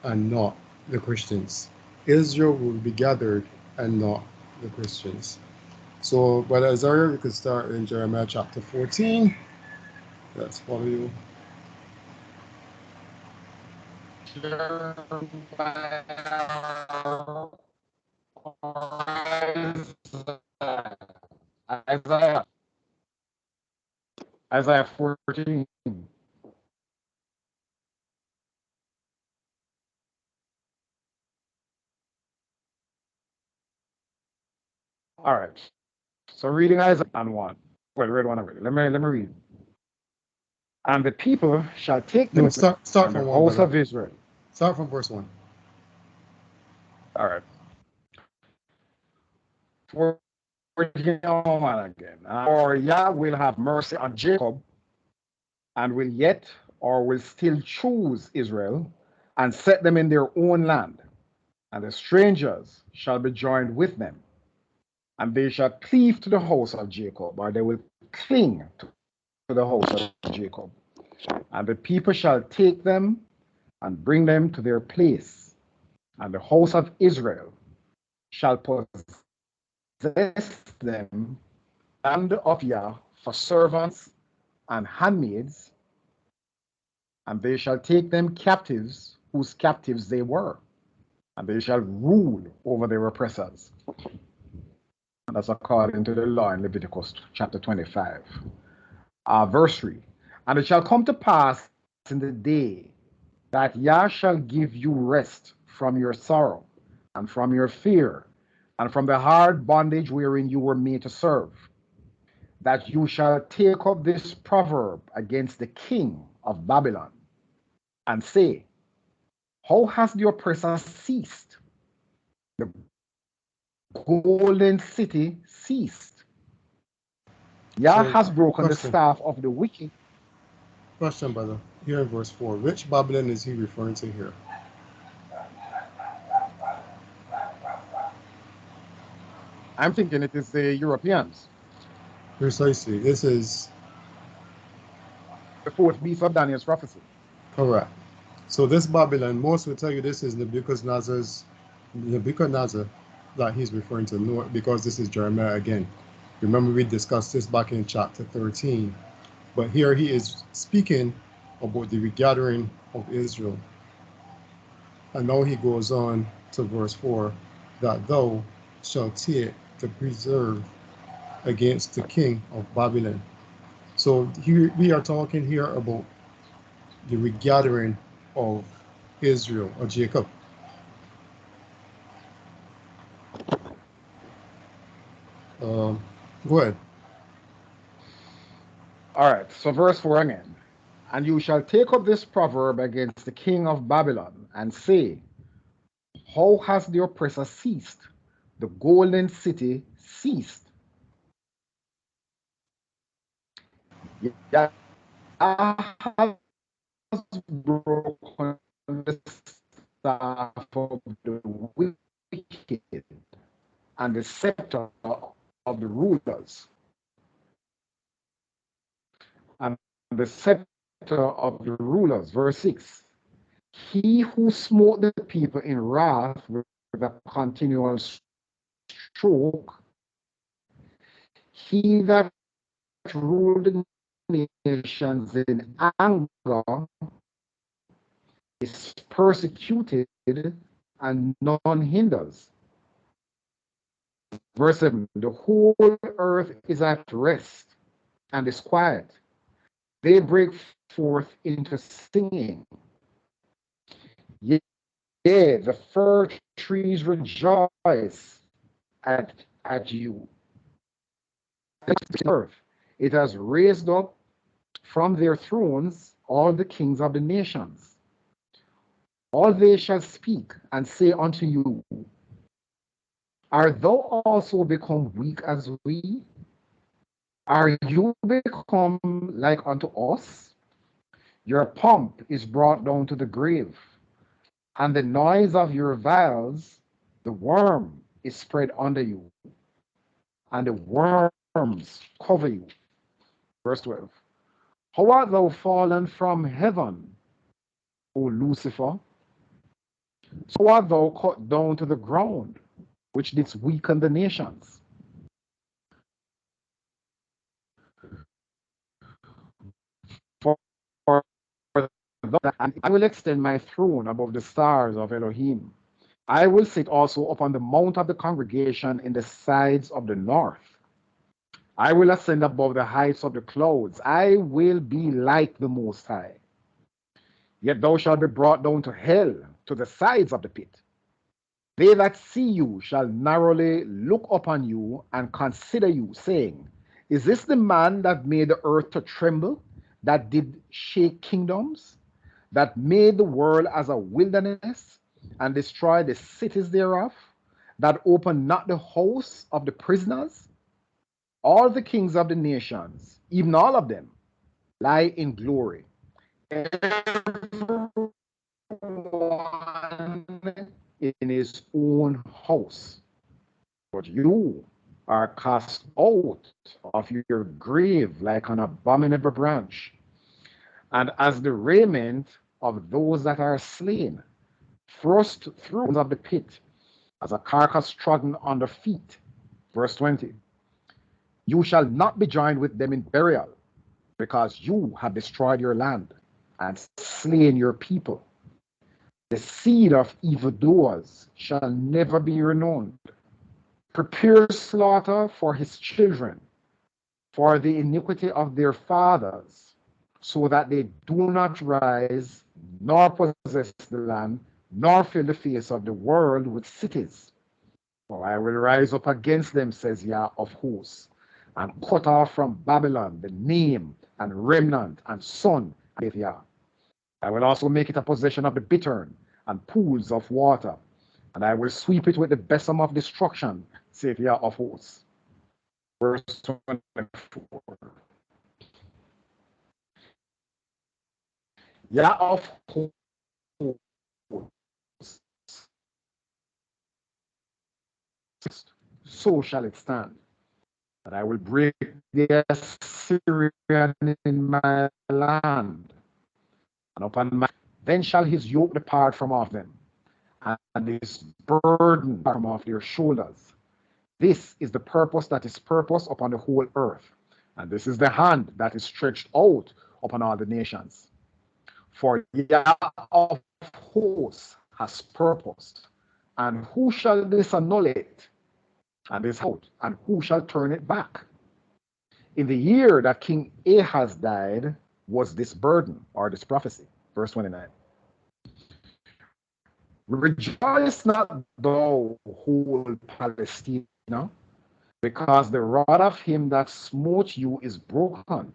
and not the Christians. Israel will be gathered and not the Christians. So, but Isaiah, we could start in Jeremiah chapter 14. Let's follow you. Isaiah, Isaiah 14. All right. So reading Isaiah and 1. Well, read one already. Let me read. And the people shall take No, them, start and the from one, house brother. of Israel. Start from verse 1. All right. 14 again. Or Yah will have mercy on Jacob, and will yet or will still choose Israel, and set them in their own land. And the strangers shall be joined with them, and they shall cleave to the house of Jacob, or they will cling to the house of Jacob. And the people shall take them and bring them to their place, and the house of Israel shall possess them in the land of Yah for servants and handmaids, and they shall take them captives, whose captives they were, and they shall rule over their oppressors. And that's according to the law in Leviticus chapter 25. Verse 3. And it shall come to pass in the day that Yah shall give you rest from your sorrow and from your fear and from the hard bondage wherein you were made to serve, that you shall take up this proverb against the king of Babylon and say, how has the oppressor ceased? The golden city ceased. Yah So, has broken the question, staff of the wicked. question, brother. Here in verse 4, which Babylon is he referring to here? I'm thinking it is the Europeans, Precisely. This is the fourth beast of Daniel's prophecy. correct. So, this Babylon, most will tell you this is Nebuchadnezzar that he's referring to, because this is Jeremiah again. Remember, we discussed this back in chapter 13. But here he is speaking about the regathering of Israel. And now he goes on to verse 4, that thou shalt take the preserve against the king of Babylon. So here we are talking here about the regathering of Israel or Jacob. Um, Go ahead. All right, so verse 4 again. And you shall take up this proverb against the king of Babylon and say, how has the oppressor ceased? The golden city ceased. Yah has broken the staff of the wicked and the scepter of the rulers, and the scepter of the rulers. Verse 6. He who smote the people in wrath with a continual stroke, he that ruled the nations in anger is persecuted and none hinders. Verse 7. The whole earth is at rest and is quiet. They break forth into singing. Yea, the fir trees rejoice at you. Earth. It has raised up from their thrones all the kings of the nations. All they shall speak and say unto you, art thou also become weak as we? Are you become like unto us? Your pomp is brought down to the grave, and the noise of your vials, the worm is spread under you, and the worms cover you. Verse 12. How art thou fallen from heaven, O Lucifer? So art thou cut down to the ground, which didst weaken the nations. For and I will extend my throne above the stars of Elohim. I will sit also upon the mount of the congregation in the sides of the north. I will ascend above the heights of the clouds. I will be like the Most High. Yet thou shalt be brought down to hell, to the sides of the pit. They that see you shall narrowly look upon you and consider you, saying, is this the man that made the earth to tremble, that did shake kingdoms, that made the world as a wilderness, and destroyed the cities thereof, that opened not the house of the prisoners? All the kings of the nations, even all of them, lie in glory. Everyone in his own house. But you are cast out of your grave like an abominable branch, and as the raiment of those that are slain, thrust through of the pit, as a carcass trodden under feet. Verse 20. You shall not be joined with them in burial, because you have destroyed your land and slain your people. The seed of evildoers shall never be renowned. Prepare slaughter for his children, for the iniquity of their fathers, so that they do not rise, nor possess the land, nor fill the face of the world with cities. For I will rise up against them, says Yah of hosts, and cut off from Babylon the name and remnant and son, saith Yah. I will also make it a possession of the bittern and pools of water, and I will sweep it with the besom of destruction, saith Yah of hosts. Verse 24. Yah of hosts, so shall it stand, that I will break the Assyrian in my land, and upon my then shall his yoke depart from off them, and his burden from off their shoulders. This is the purpose that is purpose upon the whole earth, and this is the hand that is stretched out upon all the nations. For Yah of hosts has purposed, and who shall disannul it? And this out, and who shall turn it back? In the year that King Ahaz died was this burden or this prophecy. Verse 29. Rejoice not thou whole Palestina, because the rod of him that smote you is broken.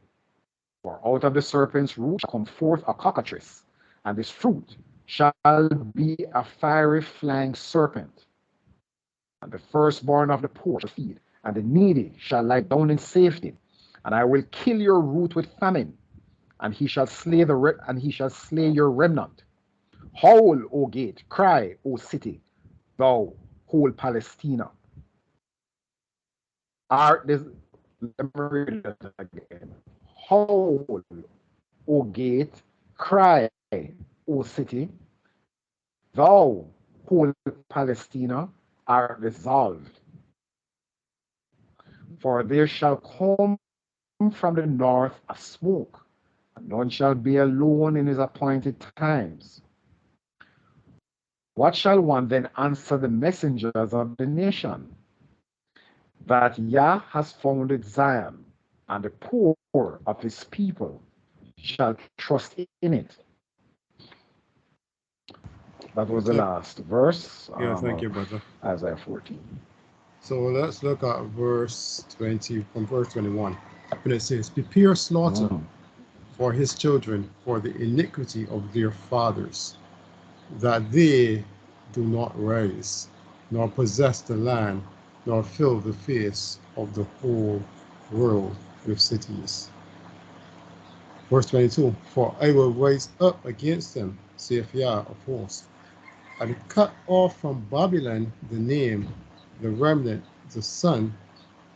For out of the serpent's root shall come forth a cockatrice, and this fruit shall be a fiery flying serpent. And the firstborn of the poor shall feed, and the needy shall lie down in safety. And I will kill your root with famine, and he shall slay your remnant. Howl, O gate, cry, O city, thou whole Palestina. Art this let me read that again. Howl, O gate, cry, O city, thou whole Palestina art dissolved. For there shall come from the north a smoke, and none shall be alone in his appointed times. What shall one then answer the messengers of the nation? That Yah has founded Zion, and the poor of his people shall trust in it. That was the last verse. Yeah, thank you, brother. Isaiah 14. So let's look at verse 20, from verse 21. When it says, prepare slaughter for his children for the iniquity of their fathers, that they do not rise, nor possess the land, nor fill the face of the whole world with cities. Verse 22, for I will rise up against them, saith Yah of hosts, and cut off from Babylon the name, the remnant, the son,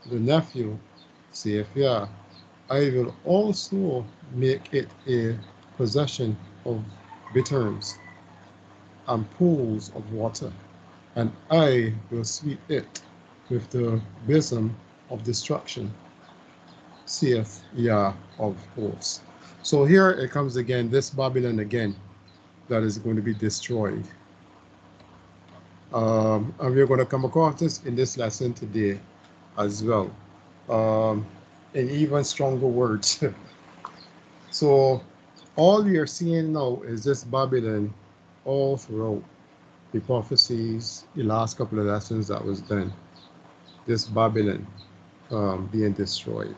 the nephew, saith Yah. I will also make it a possession of bitterns. and pools of water, and I will sweep it with the besom of destruction, saith Yah of hosts. So here it comes again, this Babylon again, that is going to be destroyed. And we're going to come across this in this lesson today as well, in even stronger words. So all you're seeing now is this Babylon all throughout the prophecies, the last couple of lessons that was done, this Babylon being destroyed.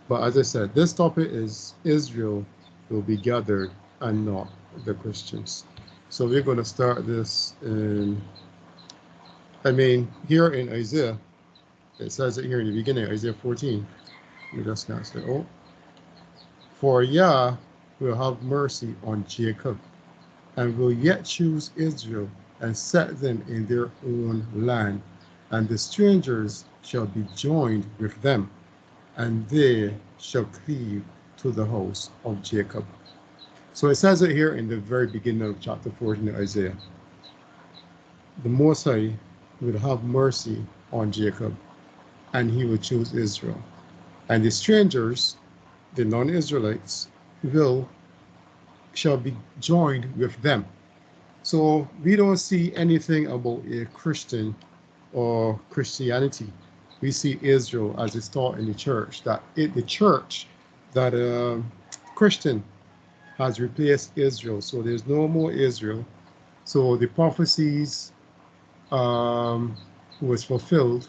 But as I said, this topic is Israel will be gathered and not the Christians. So we're going to start this in, here in Isaiah. It says it here in the beginning, Isaiah 14. We just can't say, oh. For Yah will have mercy on Jacob, and will yet choose Israel, and set them in their own land. And the strangers shall be joined with them, and they shall cleave to the house of Jacob. So it says it here in the very beginning of chapter 14 of Isaiah. The Most High will have mercy on Jacob, and he will choose Israel. And the strangers, the non-Israelites, shall be joined with them. So we don't see anything about a Christian or Christianity. We see Israel as it's taught in the church, that the church, that Christian has replaced Israel. So there's no more Israel. So the prophecies was fulfilled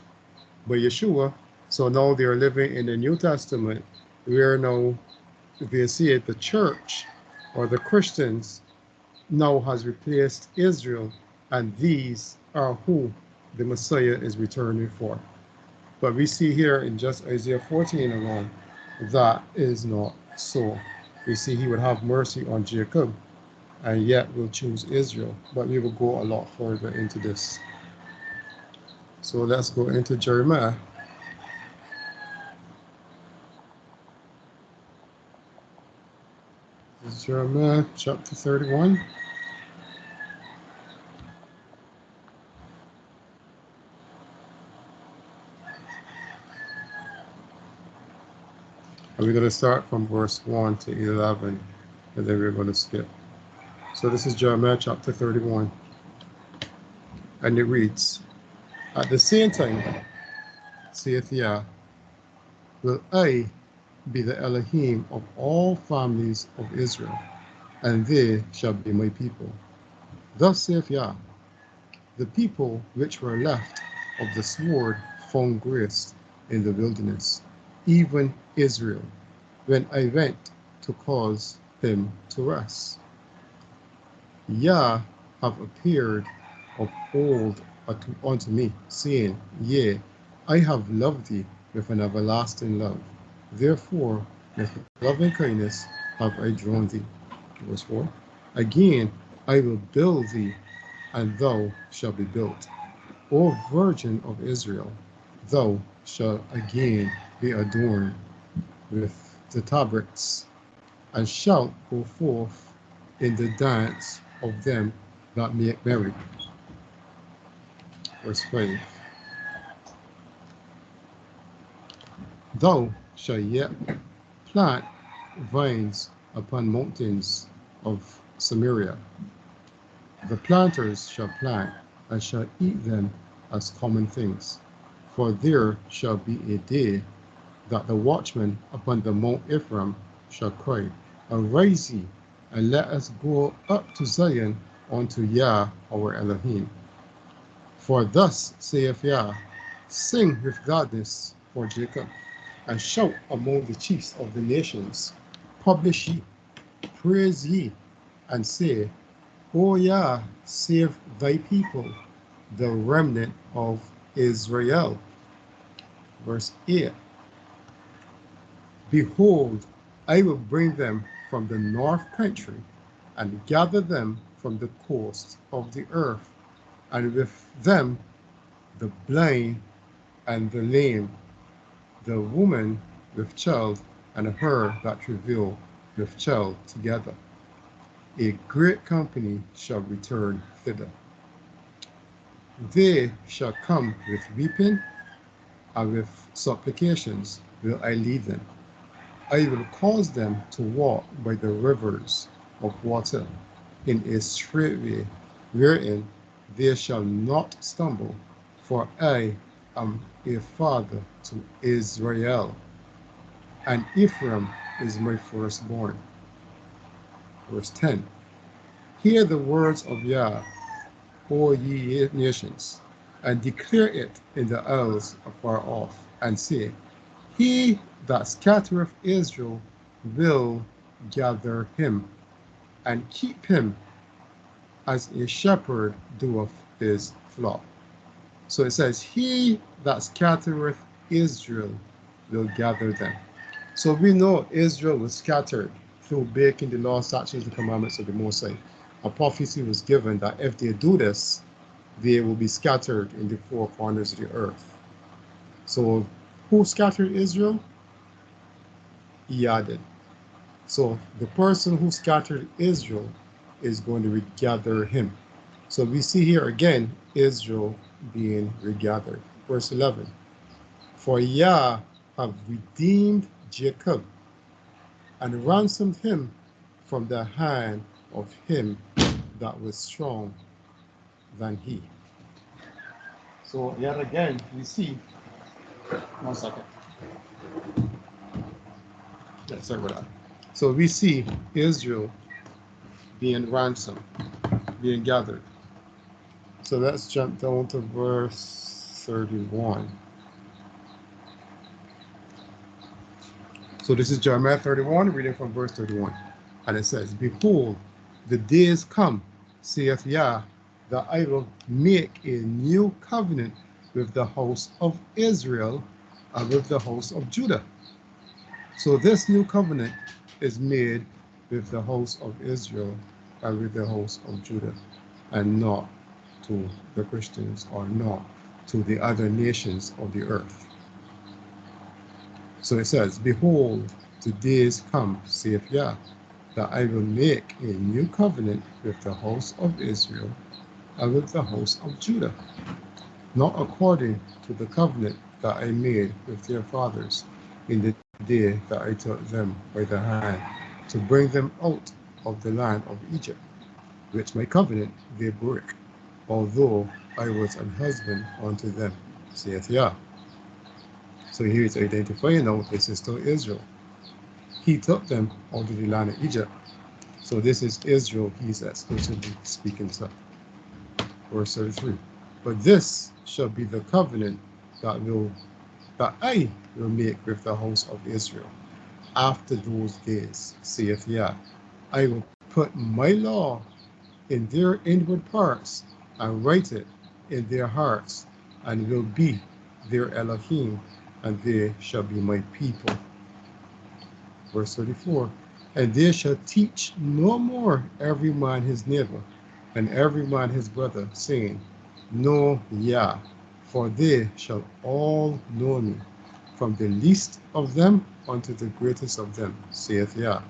by Yeshua. So now they're living in the New Testament, where now they see it, the church or the Christians now has replaced Israel, and these are who the Messiah is returning for. But we see here in just Isaiah 14 alone, that is not so. We see he would have mercy on Jacob, and yet will choose Israel. But we will go a lot further into this. So let's go into Jeremiah. This is Jeremiah chapter 31. And we're going to start from verse 1 to 11, and then we're going to skip. So this is Jeremiah chapter 31. And it reads, At the same time, saith Yah, will I be the Elohim of all families of Israel, and they shall be my people. Thus saith Yah, the people which were left of the sword found grace in the wilderness, even Israel, when I went to cause him to rest. Yah have appeared of old unto me, saying, Yea, I have loved thee with an everlasting love. Therefore, with loving kindness have I drawn thee. Verse 4. Again, I will build thee, and thou shalt be built. O Virgin of Israel, thou shalt again be adorned with the tabrets, and shalt go forth in the dance of them that make merry. Verse 5. Thou shalt yet plant vines upon mountains of Samaria. The planters shall plant, and shall eat them as common things. For there shall be a day that the watchman upon the Mount Ephraim shall cry, Arise ye, and let us go up to Zion unto Yah our Elohim. For thus saith Yah, Sing with gladness for Jacob, and shout among the chiefs of the nations. Publish ye, praise ye, and say, O Yah, save thy people, the remnant of Israel. Verse 8. Behold, I will bring them from the north country, and gather them from the coast of the earth, and with them the blind and the lame, the woman with child, and her that travail with child together. a great company shall return thither. They shall come with weeping, and with supplications will I lead them. I will cause them to walk by the rivers of water in a straight way, wherein they shall not stumble, for I am a father to Israel, and Ephraim is my firstborn. Verse 10. Hear the words of Yah, O ye nations, and declare it in the isles afar off, and say, He that scattereth Israel will gather him, and keep him as a shepherd doeth his flock. So it says, He that scattereth Israel will gather them. So we know Israel was scattered through breaking the law, statutes, and commandments of the Most High. A prophecy was given that if they do this, they will be scattered in the four corners of the earth. So who scattered Israel? Yah did. So the person who scattered Israel is going to regather him. So we see here again Israel being regathered. Verse 11. For Yah have redeemed Jacob and ransomed him from the hand of him that was strong than he. So yet again we see, 1 second. Let's start with that. So we see Israel being ransomed, being gathered. So let's jump down to verse 31. So this is Jeremiah 31, reading from verse 31. And it says, Behold, the days come, saith Yah, that I will make a new covenant with the house of Israel and with the house of Judah. So this new covenant is made with the house of Israel and with the house of Judah, and not to the Christians or not to the other nations of the earth. So it says, Behold, the days come, saith Yah, that I will make a new covenant with the house of Israel and with the house of Judah, not according to the covenant that I made with their fathers in the day that I took them by the hand to bring them out of the land of Egypt, which my covenant they broke, although I was an husband unto them, saith Yah. So here it's identifying now this is still Israel. He took them out of the land of Egypt. So this is Israel he's exclusively speaking to. Verse 33. But this shall be the covenant that I will make with the house of Israel after those days, saith Yah. I will put my law in their inward parts and write it in their hearts, and will be their Elohim, and they shall be my people. Verse 34. And they shall teach no more every man his neighbor, and every man his brother, saying, Know Yah, for they shall all know me, from the least of them unto the greatest of them, saith Yah.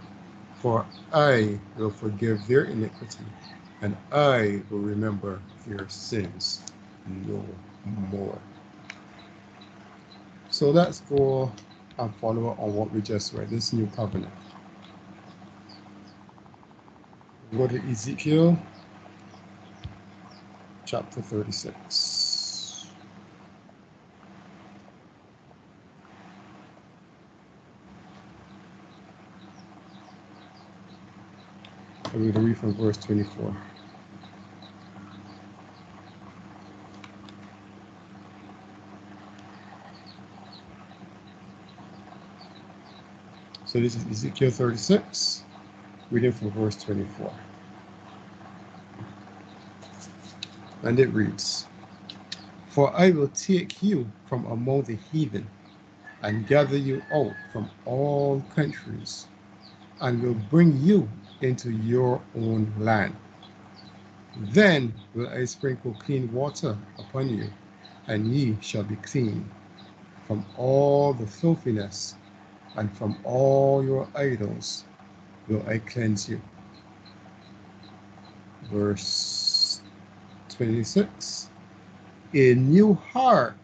For I will forgive their iniquity, and I will remember their sins no more. So let's go and follow on what we just read, this new covenant. Go to Ezekiel chapter 36. I'm going to read from verse 24. So this is Ezekiel 36, reading from verse 24. And it reads, For I will take you from among the heathen, and gather you out from all countries, and will bring you into your own land. Then will I sprinkle clean water upon you, and ye shall be clean from all the filthiness, and from all your idols will I cleanse you. Verse 26. A new heart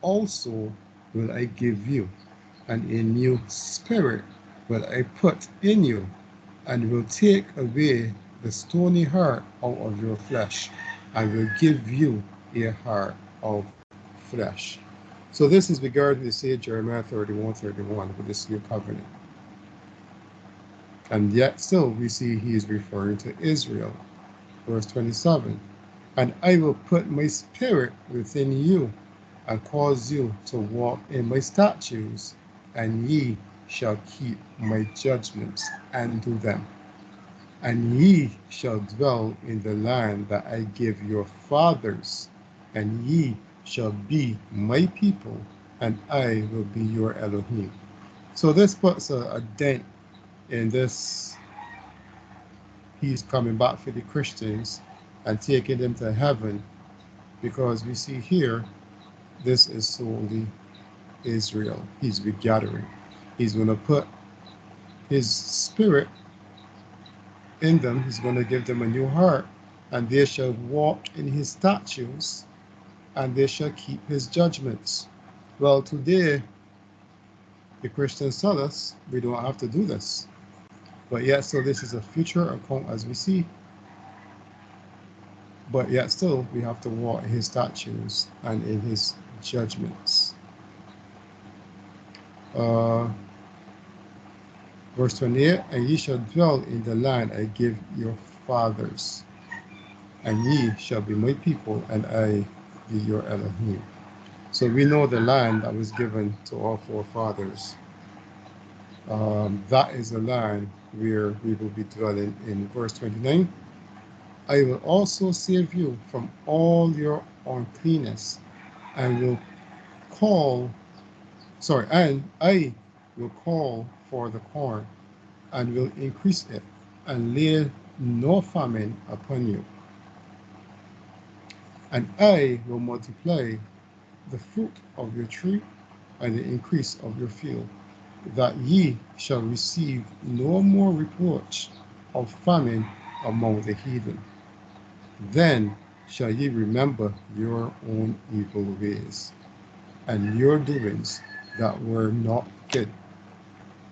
also will I give you, and a new spirit will I put in you, and will take away the stony heart out of your flesh, and will give you a heart of flesh. So this is regarding the say Jeremiah 31:31 with this new covenant. And yet still we see he is referring to Israel. Verse 27. And I will put my spirit within you, and cause you to walk in my statutes, and ye shall keep my judgments and do them. And ye shall dwell in the land that I give your fathers, and ye shall be my people, and I will be your Elohim. So this puts a dent in this. He's coming back for the Christians and taking them to heaven, because we see here, this is solely Israel. He's regathering. He's going to put his spirit in them. He's going to give them a new heart, and they shall walk in his statutes, and they shall keep his judgments. Well, today, the Christians tell us we don't have to do this. But yet, so this is a future account as we see. But yet still, we have to walk in his statutes and in his judgments. Verse 28, and ye shall dwell in the land I give your fathers, and ye shall be my people, and I be your Elohim. So we know the land that was given to our forefathers. That is the land where we will be dwelling in. Verse 29, I will also save you from all your uncleanness, and I will call for the corn, and will increase it, and lay no famine upon you. And I will multiply the fruit of your tree, and the increase of your field, that ye shall receive no more reproach of famine among the heathen. Then shall ye remember your own evil ways, and your doings that were not good,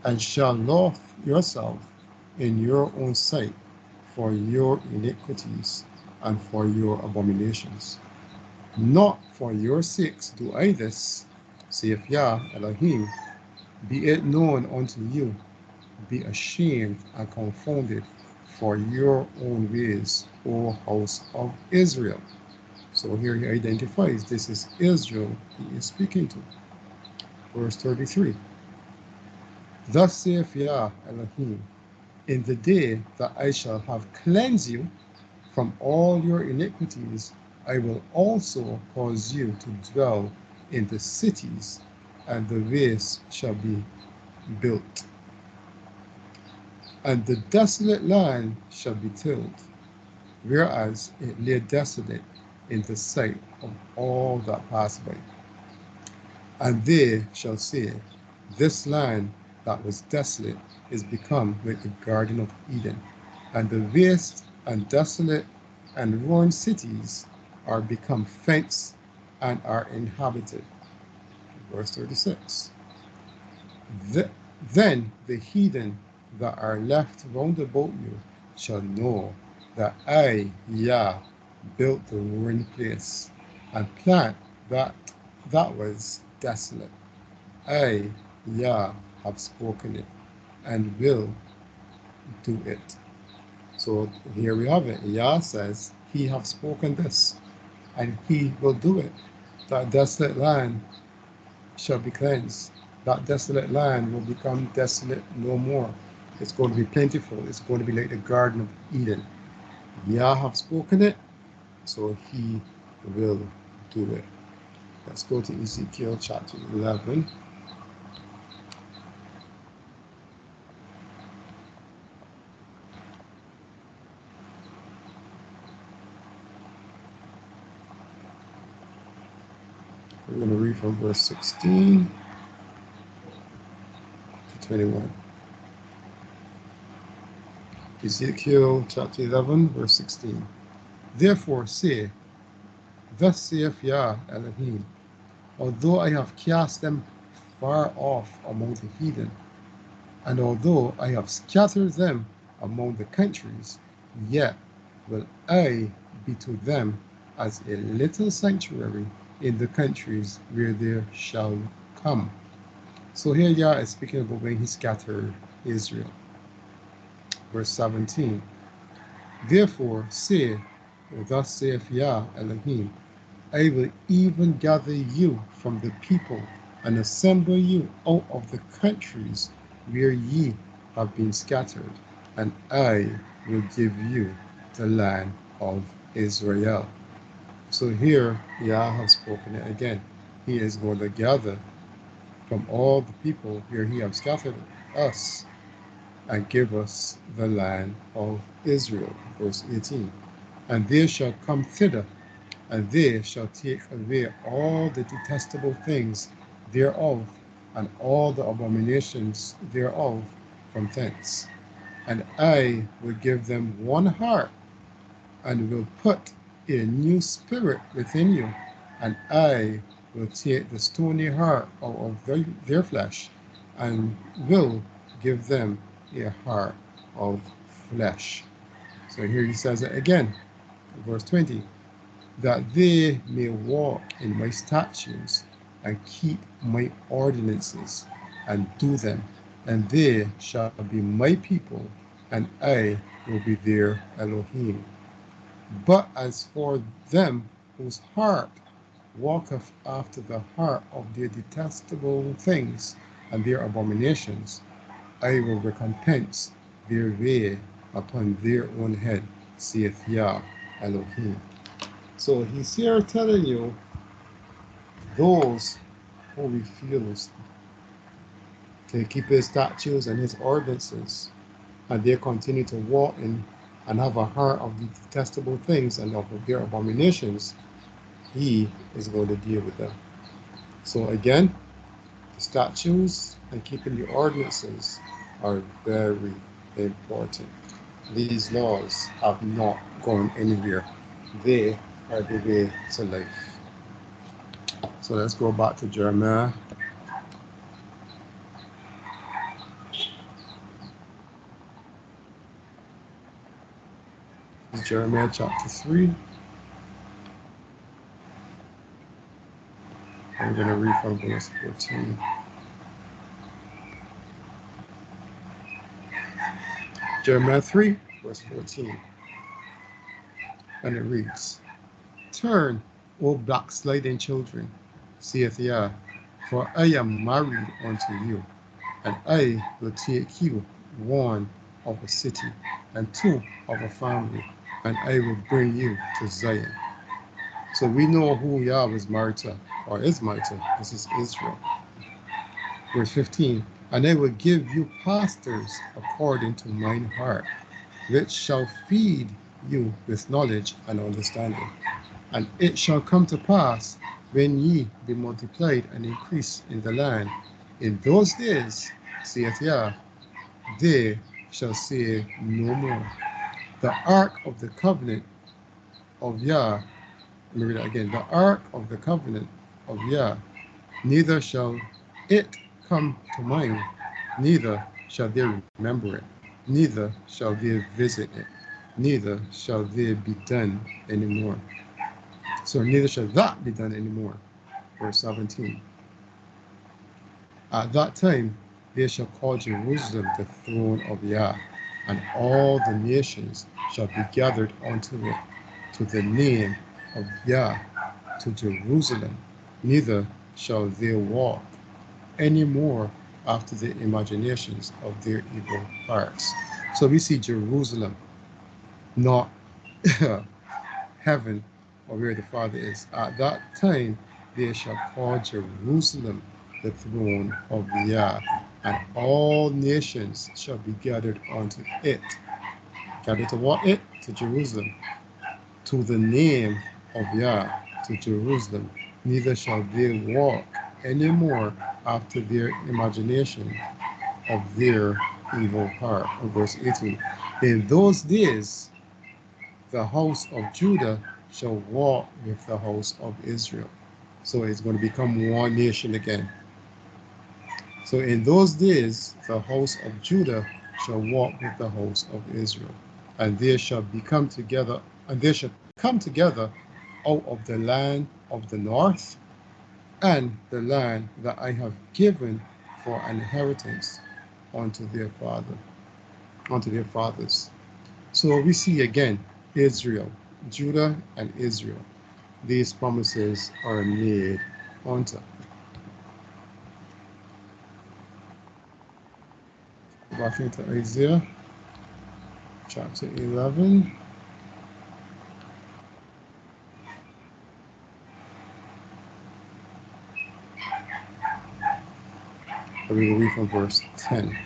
and shall love yourself in your own sight for your iniquities and for your abominations. Not for your sakes do I this, saith Yah Elohim. Be it known unto you, be ashamed and confounded for your own ways, O house of Israel. So here he identifies this is Israel he is speaking to. Verse 33. Thus saith Yah Elohim, in the day that I shall have cleansed you from all your iniquities, I will also cause you to dwell in the cities, and the ways shall be built. And the desolate land shall be tilled, whereas it lay desolate in the sight of all that pass by. And they shall say, this land that was desolate is become like the Garden of Eden, and the waste and desolate and ruined cities are become fenced and are inhabited. Verse 36. Then the heathen that are left round about you shall know that I, Yah, built the ruined place, and plant that was desolate. I, Yah, have spoken it, and will do it. So here we have it. Yah says, he have spoken this, and he will do it. That desolate land shall be cleansed. That desolate land will become desolate no more. It's going to be plentiful. It's going to be like the Garden of Eden. Yah have spoken it, so he will do it. Let's go to Ezekiel chapter 11. We're going to read from verse 16 to 21. Ezekiel chapter 11, verse 16. Therefore say, thus saith Yah Elohim, although I have cast them far off among the heathen, and although I have scattered them among the countries, yet will I be to them as a little sanctuary in the countries where they shall come. So here Yah is speaking about when he scattered Israel. Verse 17. Therefore say, thus saith Yah Elohim, I will even gather you from the people and assemble you out of the countries where ye have been scattered, and I will give you the land of Israel. So here Yah has spoken it again. He is going to gather from all the people where he has scattered us and give us the land of Israel. Verse 18. And they shall come thither, and they shall take away all the detestable things thereof, and all the abominations thereof from thence. And I will give them one heart, and will put a new spirit within you, and I will take the stony heart out of their flesh, and will give them a heart of flesh. So here he says it again, verse 20, that they may walk in my statutes and keep my ordinances and do them, and they shall be my people, and I will be their Elohim. But as for them whose heart walketh after the heart of their detestable things and their abominations, I will recompense their way upon their own head, saith Yah Elohim. So he's here telling you, those who refuse to keep his statutes and his ordinances, and they continue to walk in and have a heart of the detestable things and of their abominations, he is going to deal with them. So again, the statutes and keeping the ordinances are very important. These laws have not gone anywhere. They are the way to life. So let's go back to Jeremiah. Jeremiah chapter 3. I'm going to read from verse 14. Jeremiah 3, verse 14. And it reads, Turn, O backsliding children, saith Yah, for I am married unto you, and I will take you one of a city, and two of a family, and I will bring you to Zion. So we know who Yah was married to, or is married to. This is Israel. Verse 15, and I will give you pastors according to mine heart, which shall feed you with knowledge and understanding. And it shall come to pass, when ye be multiplied and increase in the land, in those days, saith Yah, they shall say no more, the ark of the covenant of Yah, let me read that again, the ark of the covenant of Yah, neither shall it come to mind, neither shall they remember it, neither shall they visit it, neither shall they be done anymore. So neither shall that be done anymore. Verse 17. At that time they shall call Jerusalem the throne of Yah, and all the nations shall be gathered unto it, to the name of Yah, to Jerusalem. Neither shall they walk any more after the imaginations of their evil hearts. So we see Jerusalem, not heaven or where the Father is. At that time they shall call Jerusalem the throne of Yah, and all nations shall be gathered unto it. Gathered to what? It? To Jerusalem. To the name of Yah, to Jerusalem. Neither shall they walk any more after their imagination of their evil heart. Verse 18. In those days the house of Judah shall walk with the house of Israel. So it's going to become one nation again. So in those days, the house of Judah shall walk with the house of Israel, and they shall become together, and they shall come together out of the land of the north and the land that I have given for an inheritance unto their fathers. So we see again Israel, Judah and Israel. These promises are made unto. Back into Isaiah chapter 11. We will read from verse 10.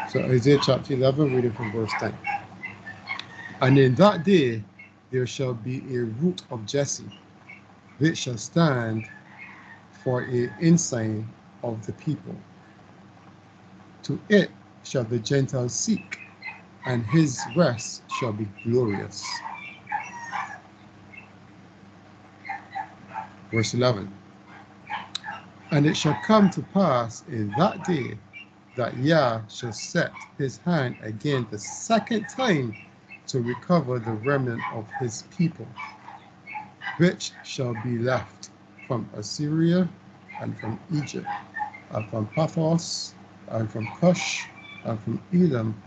So Isaiah chapter 11, reading from verse 10. And in that day there shall be a root of Jesse, which shall stand for a ensign of the people. To it shall the Gentiles seek, and his rest shall be glorious. Verse 11. And it shall come to pass in that day that Yah shall set his hand again the second time to recover the remnant of his people, which shall be left from Assyria and from Egypt, and from Pathros, and from Cush, and from Elam,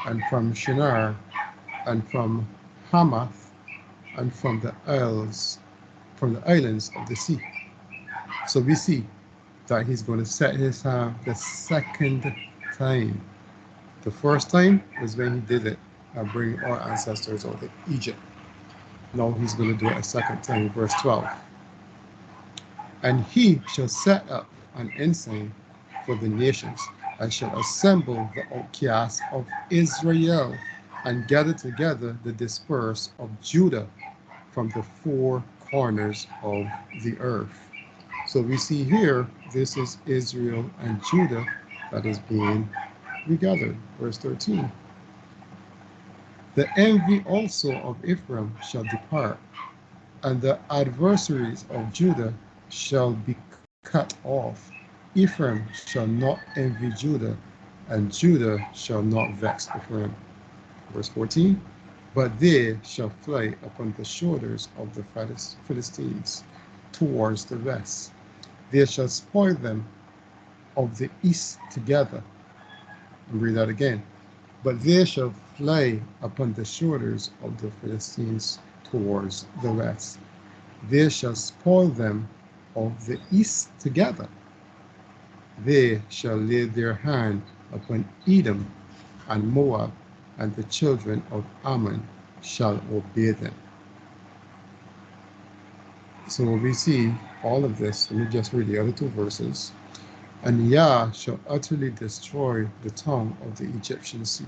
and from Shinar, and from Hamath, and from the islands of the sea. So we see that he's going to set his hand the second time. The first time was when he did it and bring our ancestors out of Egypt. Now he's going to do it a second time, verse 12. And he shall set up an ensign for the nations, and shall assemble the outcasts of Israel, and gather together the dispersed of Judah from the four corners of the earth. So we see here, this is Israel and Judah that is being regathered. Verse 13. The envy also of Ephraim shall depart, and the adversaries of Judah shall be cut off. Ephraim shall not envy Judah, and Judah shall not vex Ephraim. Verse 14. But they shall fly upon the shoulders of the Philistines towards the west. They shall spoil them of the east together. I'll read that again. But they shall fly upon the shoulders of the Philistines towards the west. They shall spoil them of the east together. They shall lay their hand upon Edom and Moab, and the children of Ammon shall obey them. So we see all of this. Let me just read the other two verses. And Yah shall utterly destroy the tongue of the Egyptian sea,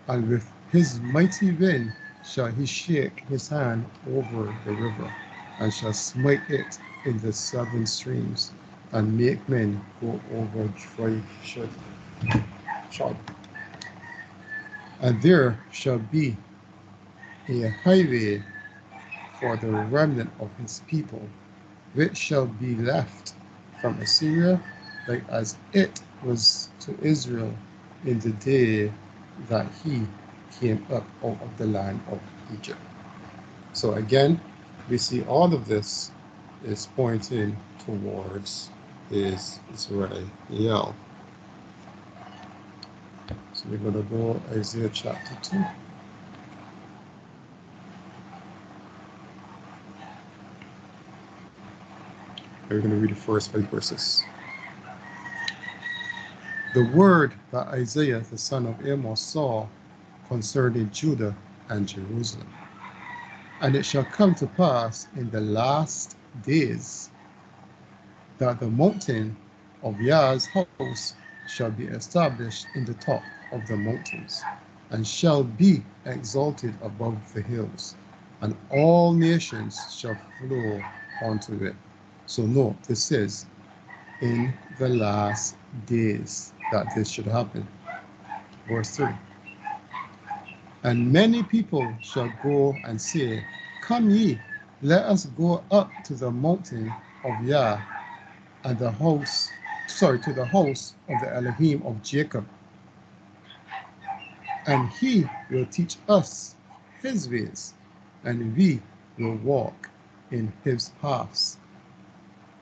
and with his mighty wind shall he shake his hand over the river, and shall smite it in the 7 streams, and make men go over dry shod. And there shall be a highway for the remnant of his people, which shall be left from Assyria, like as it was to Israel in the day that he came up out of the land of Egypt. So again, we see all of this is pointing towards Israel. So we're going to go Isaiah chapter 2. We're going to read the first 5 verses. The word that Isaiah the son of Amos saw concerning Judah and Jerusalem. And it shall come to pass in the last days that the mountain of Yah's house shall be established in the top of the mountains, and shall be exalted above the hills, and all nations shall flow unto it. So note, this is in the last days that this should happen. Verse 3. And many people shall go and say, Come ye, let us go up to the mountain of Yah and to the house of the Elohim of Jacob, and he will teach us his ways, and we will walk in his paths.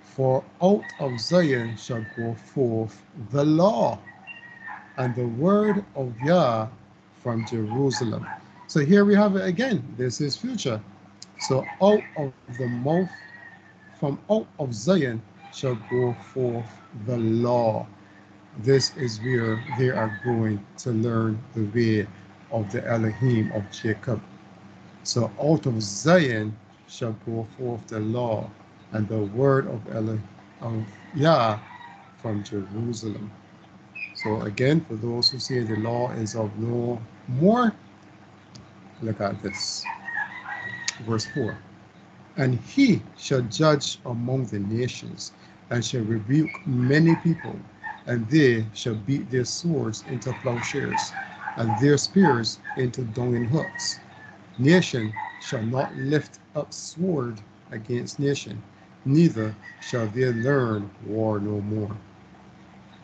For out of Zion shall go forth the law and the word of Yah from Jerusalem. So here we have it again. This is future. So out of the mouth, from out of Zion shall go forth the law. This is where they are going to learn the way of the Elohim of Jacob. So out of Zion shall go forth the law and the word of Yah from Jerusalem. So again, for those who say the law is of no more, look at this. Verse 4. And he shall judge among the nations, and shall rebuke many people, and they shall beat their swords into plowshares, and their spears into dunging hooks. Nation shall not lift up sword against nation, neither shall they learn war no more.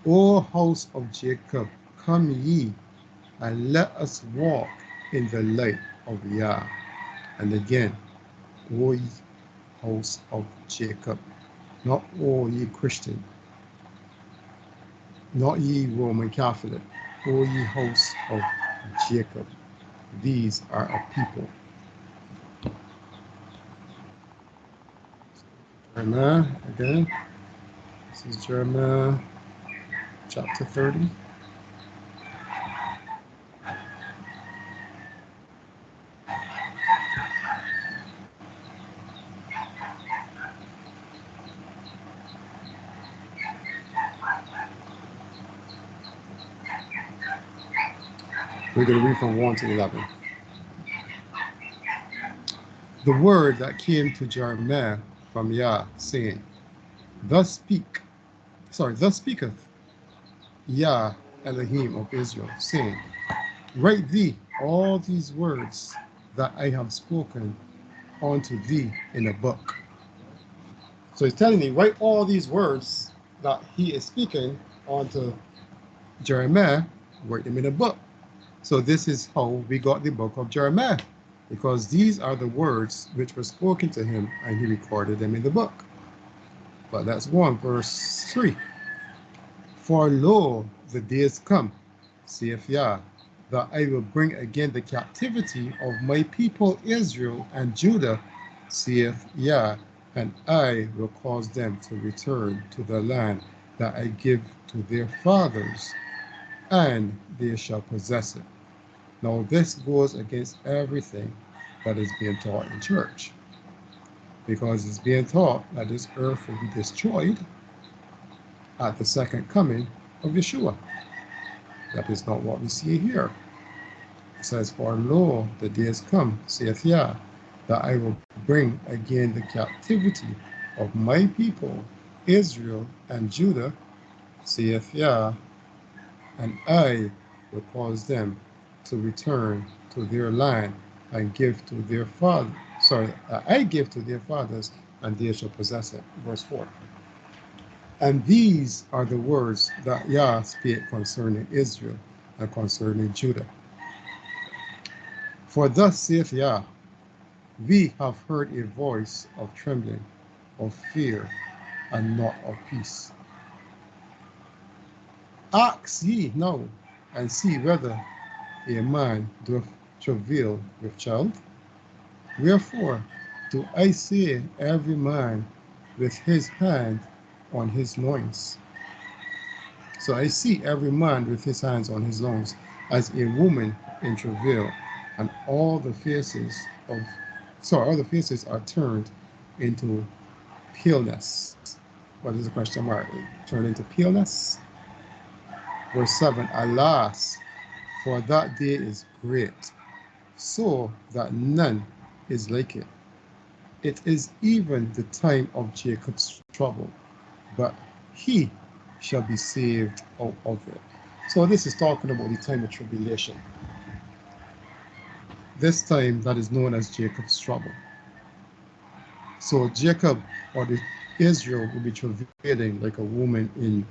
O house of Jacob, come ye, and let us walk in the light of Yah. And again, O ye house of Jacob, not O ye Christian, not ye Roman Catholic, O ye house of Jacob. These are a people. Jeremiah, again, this is Jeremiah chapter 30. We're going to read from 1 to 11. The word that came to Jeremiah from Yah, saying, Thus speaketh Yah Elohim of Israel, saying, Write thee all these words that I have spoken unto thee in a book. So he's telling me, write all these words that he is speaking unto Jeremiah, write them in a book. So this is how we got the book of Jeremiah, because these are the words which were spoken to him, and he recorded them in the book. But let's go on, verse 3. For lo, the days come, saith Yah, that I will bring again the captivity of my people Israel and Judah, saith Yah, and I will cause them to return to the land that I give to their fathers, and they shall possess it. Now this goes against everything that is being taught in church, because it's being taught that this earth will be destroyed at the second coming of Yeshua. That is not what we see here. It says, For lo, the days come, saith Yah, that I will bring again the captivity of my people Israel and Judah, saith Yah, and I will cause them to return to their land and give to their I give to their fathers, and they shall possess it. Verse 4. And these are the words that Yah spake concerning Israel and concerning Judah. For thus saith Yah, we have heard a voice of trembling, of fear, and not of peace. Ask ye now, and see whether a man doth travail with child? Wherefore do I say every man with his hand on his loins? So I see every man with his hands on his loins as a woman in travail, and all the faces are turned into paleness. What is the question mark? Turned into paleness? Verse 7, Alas, for that day is great, so that none is like it. It is even the time of Jacob's trouble, but he shall be saved out of it. So this is talking about the time of tribulation. This time that is known as Jacob's trouble. So Jacob or the Israel will be travailing like a woman in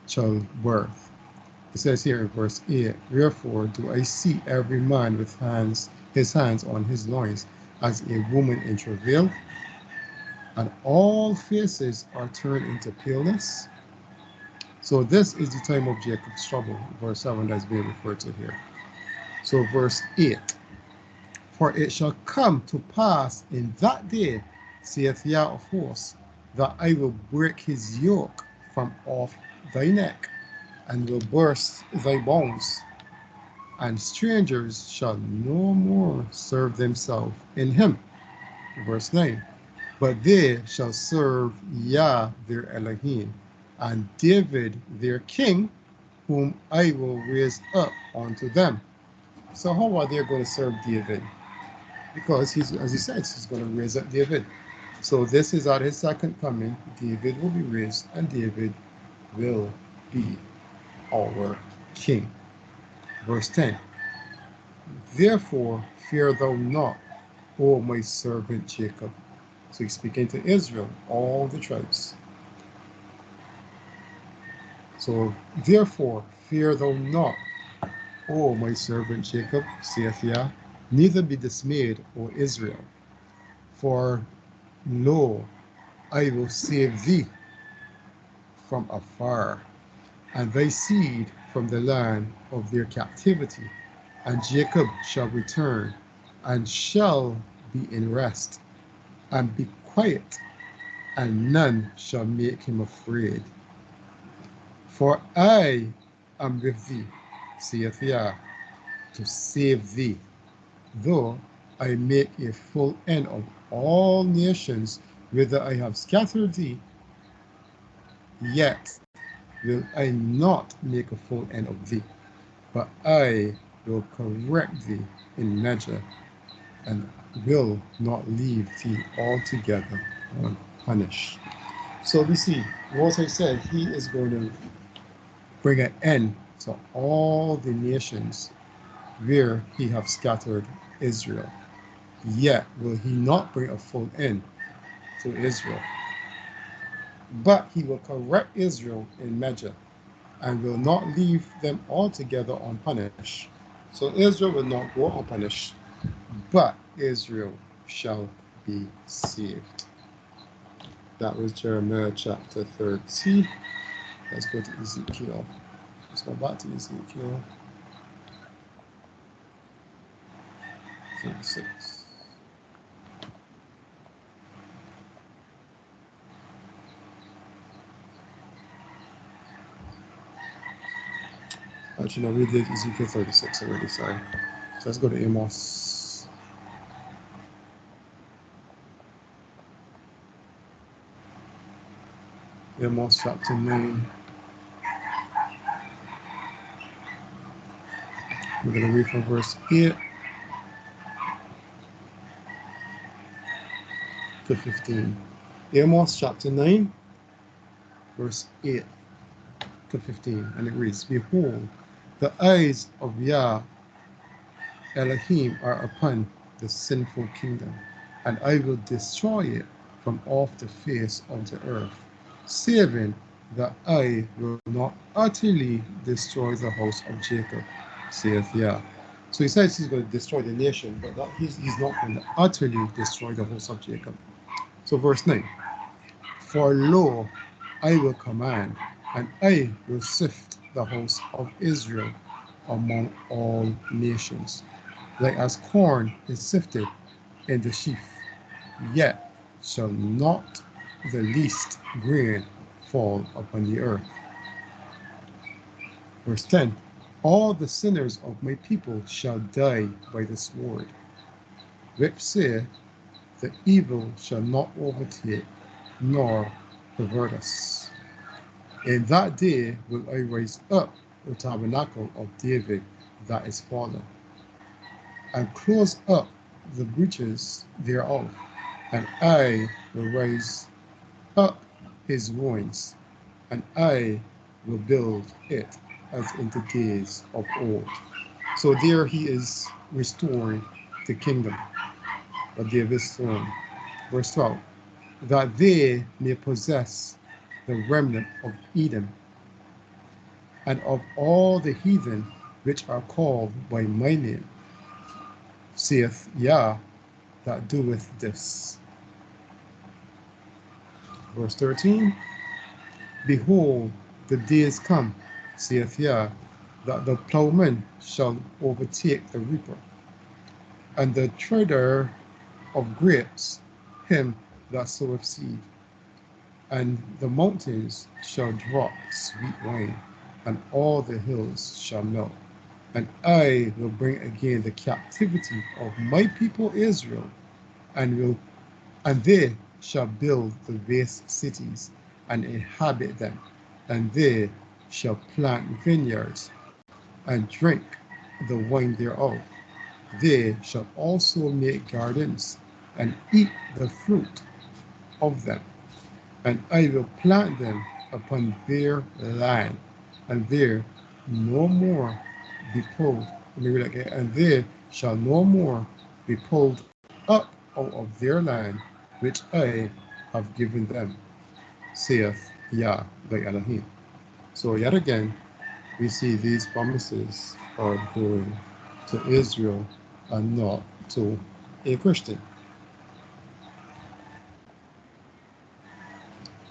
childbirth. It says here in verse 8, wherefore do I see every man with his hands on his loins as a woman in travail, and all faces are turned into paleness. So this is the time of Jacob's trouble, verse 7 that's being referred to here. So verse 8, for it shall come to pass in that day, saith Yah of hosts, that I will break his yoke from off thy neck, and will burst thy bones, and strangers shall no more serve themselves in him. Verse 9, but they shall serve Yah their Elohim, and David their king, whom I will raise up unto them. So how are they going to serve David? Because he's, as he says, he's going to raise up David. So this is at his second coming. David will be raised, and David will be our king. Verse 10, therefore fear thou not, O my servant Jacob. So he's speaking to Israel, all the tribes. So therefore fear thou not, O my servant Jacob, saith Yah, neither be dismayed, O Israel. For lo, I will save thee from afar, and thy seed from the land of their captivity. And Jacob shall return, and shall be in rest, and be quiet, and none shall make him afraid. For I am with thee, saith Yah, to save thee, though I make a full end of all nations whither I have scattered thee, yet will I not make a full end of thee, but I will correct thee in measure, and will not leave thee altogether unpunished. So we see, what I said, he is going to bring an end to all the nations where he have scattered Israel. Yet will he not bring a full end to Israel, but he will correct Israel in measure, and will not leave them altogether unpunished. So Israel will not go unpunished, but Israel shall be saved. That was Jeremiah chapter 13. Let's go to Ezekiel. Let's go back to Ezekiel 36. Actually, no, we did Ezekiel 36 already, sorry. So let's go to Amos. Amos chapter 9. We're going to read from verse 8 to 15. Amos chapter 9, verse 8 to 15. And it reads, behold, the eyes of Yah Elohim are upon the sinful kingdom, and I will destroy it from off the face of the earth, saving that I will not utterly destroy the house of Jacob, saith Yah. So he says he's going to destroy the nation, but that he's not going to utterly destroy the house of Jacob. So verse 9, for lo, I will command, and I will sift the house of Israel among all nations, like as corn is sifted in the sheaf, yet shall not the least grain fall upon the earth. Verse 10, all the sinners of my people shall die by the sword, which say, the evil shall not overtake nor pervert us. In that day will I raise up the tabernacle of David that is fallen, and close up the breaches thereof, and I will raise up his ruins, and I will build it, as in the days of old. So there he is restoring the kingdom of David's throne. Verse 12, that they may possess the remnant of Edom and of all the heathen which are called by my name, saith Yah that doeth this. Verse 13, behold, the days come, saith Yah, that the plowman shall overtake the reaper, and the treader of grapes him that soweth seed. And the mountains shall drop sweet wine, and all the hills shall melt. And I will bring again the captivity of my people Israel, and they shall build the waste cities and inhabit them, and they shall plant vineyards and drink the wine thereof. They shall also make gardens and eat the fruit of them, and I will plant them upon their land, and there no more be pulled. And they shall no more be pulled up out of their land, which I have given them, saith Yah by Elohim. So yet again, we see these promises are going to Israel and not to a Christian.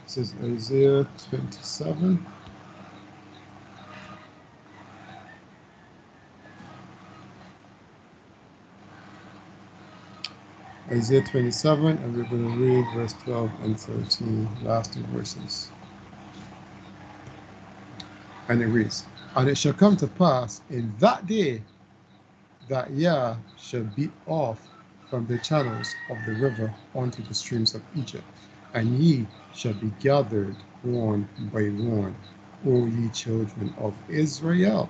This is Isaiah 27. Isaiah 27, and we're going to read verse 12 and 13, last two verses. And it reads, and it shall come to pass in that day that Yah shall beat off from the channels of the river unto the streams of Egypt, and ye shall be gathered one by one, O ye children of Israel.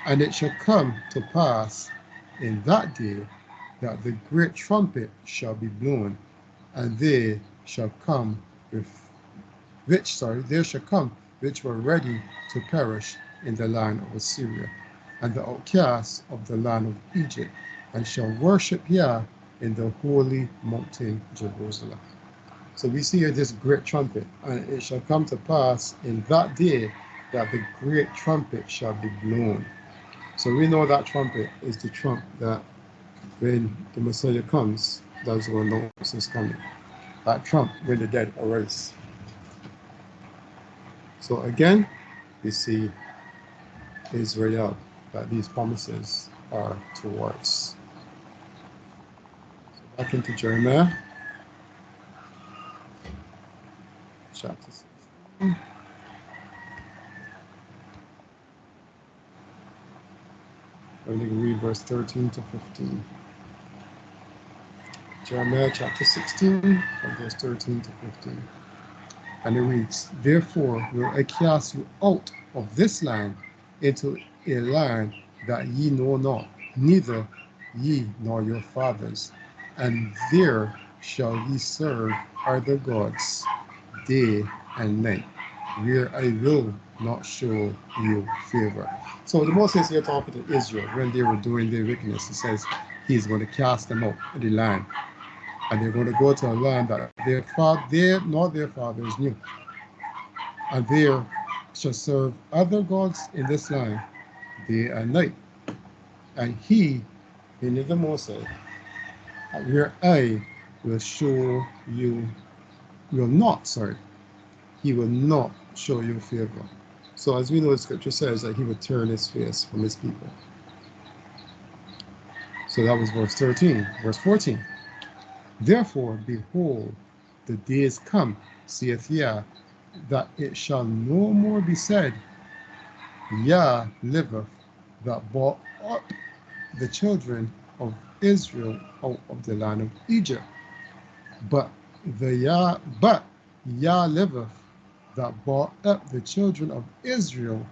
And it shall come to pass in that day that the great trumpet shall be blown, and there shall come which were ready to perish in the land of Assyria, and the outcasts of the land of Egypt, and shall worship Yah in the holy mountain Jerusalem. So we see here this great trumpet, and it shall come to pass in that day that the great trumpet shall be blown. So we know that trumpet is the trump that when the Messiah comes, that's when announce is coming. That trump when the dead arise. So again, we see Israel, that these promises are towards. So back into Jeremiah, chapter 16. I'm going to read verse 13 to 15. Jeremiah chapter 16, from verse 13 to 15. And it reads, therefore will I cast you out of this land into a land that ye know not, neither ye nor your fathers, and there shall ye serve other gods day and night, where I will not show you favor. So the Moses here talking to Israel when they were doing their wickedness. He says he's going to cast them out of the land, and they're going to go to a land that their fathers knew, and there shall serve other gods in this land day and night. And he, meaning the Moses, where I will show you, he will not show you favor. So as we know, the scripture says that he would turn his face from his people. So that was verse 13. Verse 14. Therefore, behold, the days come, saith Yah, that it shall no more be said, Yah liveth, that brought up the children of Israel out of the land of Egypt. But Yah liveth, that brought up the children of Israel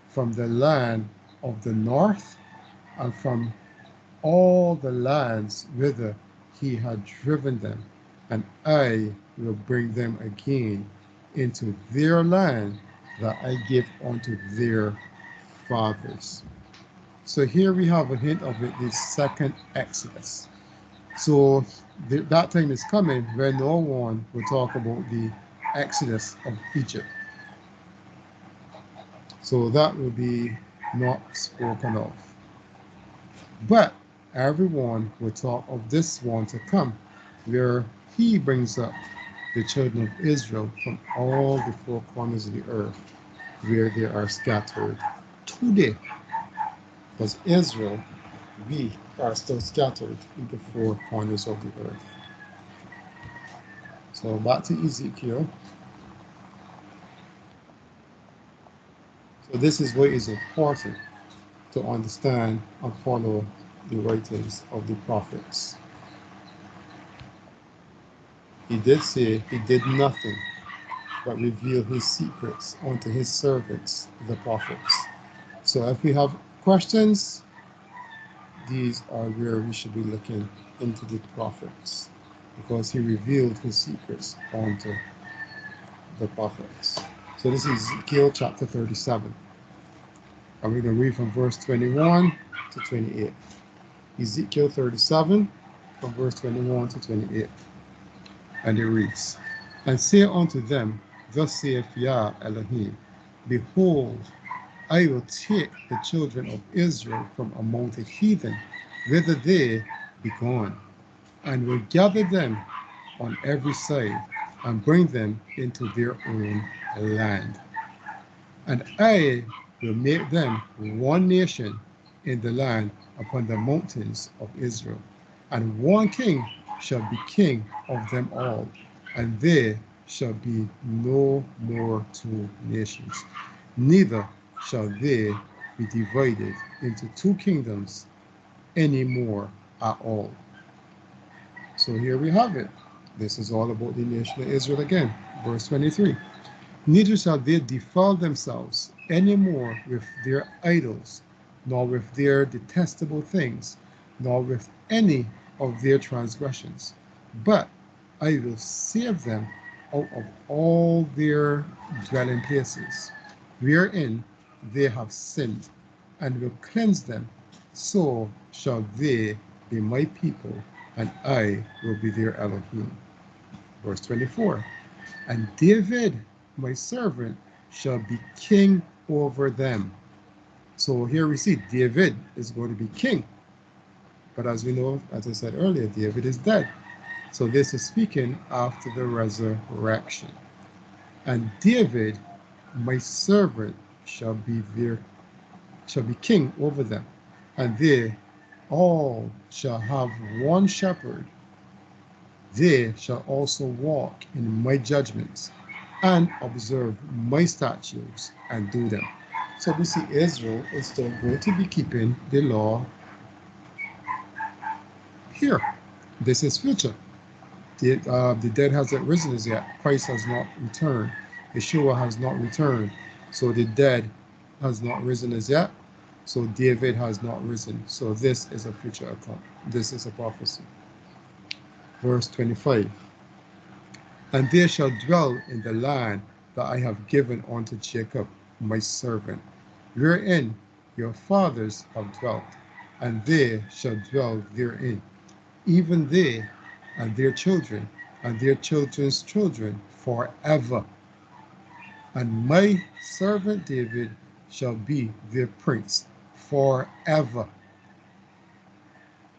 from the land of the north, and from all the lands whither he had driven them, and I will bring them again into their land, that I give unto their fathers. So here we have a hint of it, the second Exodus. So that time is coming where no one will talk about the Exodus of Egypt. So that will be not spoken of. But everyone will talk of this one to come, where he brings up the children of Israel from all the four corners of the earth, where they are scattered today. Because Israel, we are still scattered in the four corners of the earth. So back to Ezekiel. So this is what is important to understand and follow the writings of the prophets. He did say he did nothing but reveal his secrets unto his servants, the prophets. So if we have questions, these are where we should be looking into the prophets, because he revealed his secrets unto the prophets. So this is Ezekiel chapter 37. I'm going to read from verse 21 to 28. Ezekiel 37, from verse 21 to 28. And it reads, And say unto them, Thus saith Yah Elohim, Behold, I will take the children of Israel from among the heathen, whither they be gone, and will gather them on every side, and bring them into their own land. And I will make them one nation in the land upon the mountains of Israel, and one king shall be king of them all, and there shall be no more two nations, neither shall they be divided into two kingdoms any more at all. So here we have it. This is all about the nation of Israel again. Verse 23. Neither shall they defile themselves any more with their idols, nor with their detestable things, nor with any of their transgressions. But I will save them out of all their dwelling places, wherein they have sinned, and will cleanse them. So shall they be my people, and I will be their Elohim. Verse 24. And David, my servant, shall be king over them. So here we see David is going to be king. But as we know, as I said earlier, David is dead. So this is speaking after the resurrection. And David, my servant, shall be king over them. And they all shall have one shepherd. They shall also walk in my judgments and observe my statutes and do them. So we see Israel is still going to be keeping the law here. This is future. The dead hasn't risen as yet. Christ has not returned. Yeshua has not returned. So the dead has not risen as yet. So David has not risen. So this is a future account. This is a prophecy. Verse 25. And they shall dwell in the land that I have given unto Jacob, my servant, wherein your fathers have dwelt, and they shall dwell therein, even they and their children, and their children's children forever. And my servant David shall be their prince forever.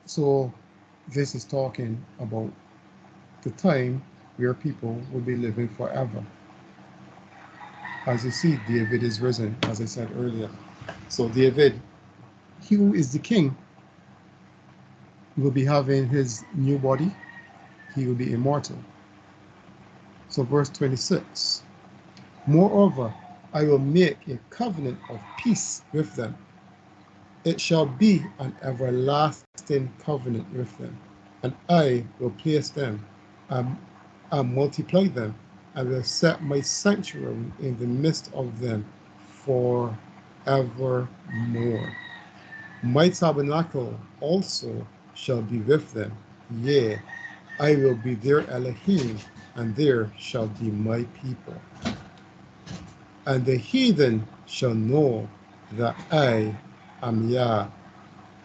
So this is talking about the time where people will be living forever. As you see, David is risen, as I said earlier. So David, he who is the king, will be having his new body. He will be immortal. So verse 26. Moreover, I will make a covenant of peace with them. It shall be an everlasting covenant with them, and I will place them and multiply them, and will set my sanctuary in the midst of them forevermore. My tabernacle also shall be with them, yea, I will be their Elohim, and there shall be my people. And the heathen shall know that I am Yah.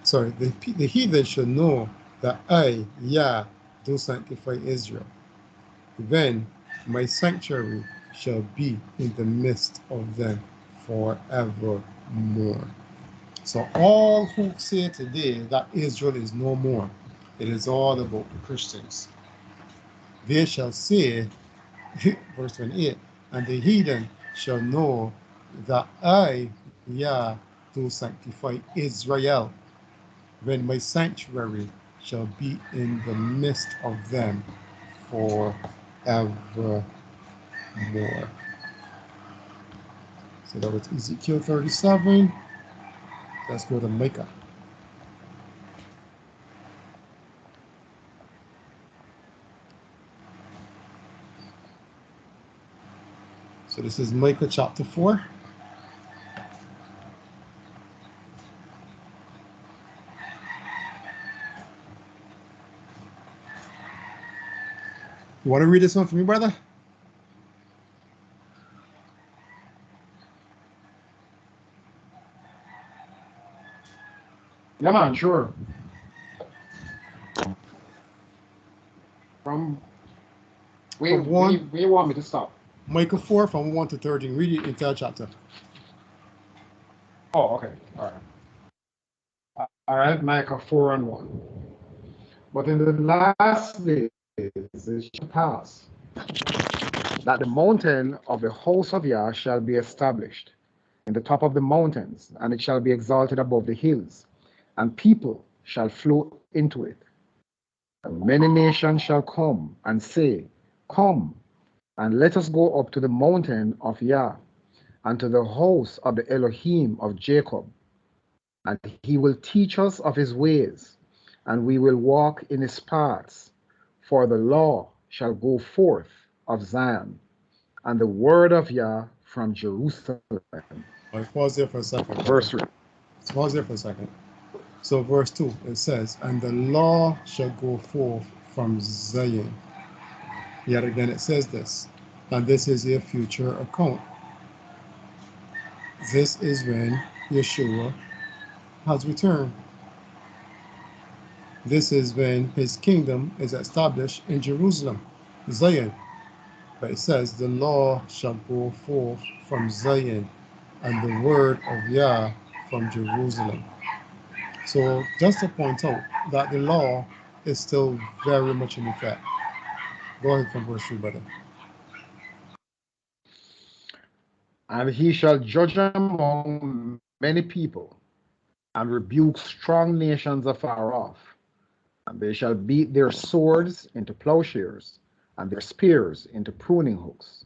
Sorry, the heathen shall know that I, Yah, do sanctify Israel. Then my sanctuary shall be in the midst of them forevermore. So all who say today that Israel is no more, it is all about the Christians. They shall say, verse 28, and the heathen shall know that I, Yah, do sanctify Israel, when my sanctuary shall be in the midst of them forevermore. So that was Ezekiel 37. Let's go to Micah. So this is Micah chapter 4. You want to read this one for me, brother? Yeah, man, sure. Where you want me to stop? Micah 4 from 1 to 13. Read it entire chapter. Oh, okay. All right. All right, Micah 4 and 1. But in the last days it shall pass that the mountain of the house of Yah shall be established in the top of the mountains, and it shall be exalted above the hills, and people shall flow into it. And many nations shall come and say, Come, and let us go up to the mountain of Yah, and to the house of the Elohim of Jacob. And he will teach us of his ways, and we will walk in his paths. For the law shall go forth of Zion, and the word of Yah from Jerusalem. Pause there for a second. Verse 3. Pause there for a second. So verse 2, it says, and the law shall go forth from Zion. Yet again it says this, and this is a future account. This is when Yeshua has returned. This is when his kingdom is established in Jerusalem, Zion. But it says, the law shall go forth from Zion, and the word of Yah from Jerusalem. So just to point out that the law is still very much in effect. Go ahead from verse 3, brother. And he shall judge among many people, and rebuke strong nations afar off. And they shall beat their swords into plowshares, and their spears into pruning hooks.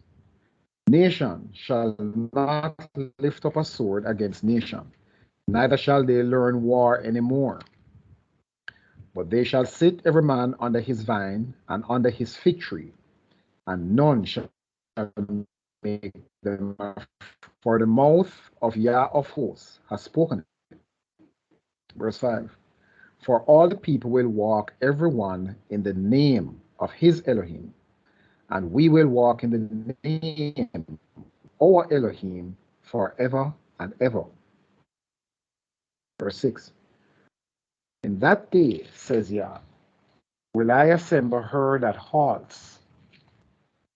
Nation shall not lift up a sword against nation, neither shall they learn war any more. But they shall sit every man under his vine and under his fig tree, and none shall make them, for the mouth of Yah of hosts has spoken it. Verse 5. For all the people will walk every one in the name of his Elohim, and we will walk in the name of our Elohim forever and ever. Verse 6. In that day, says Yah, will I assemble her that halts,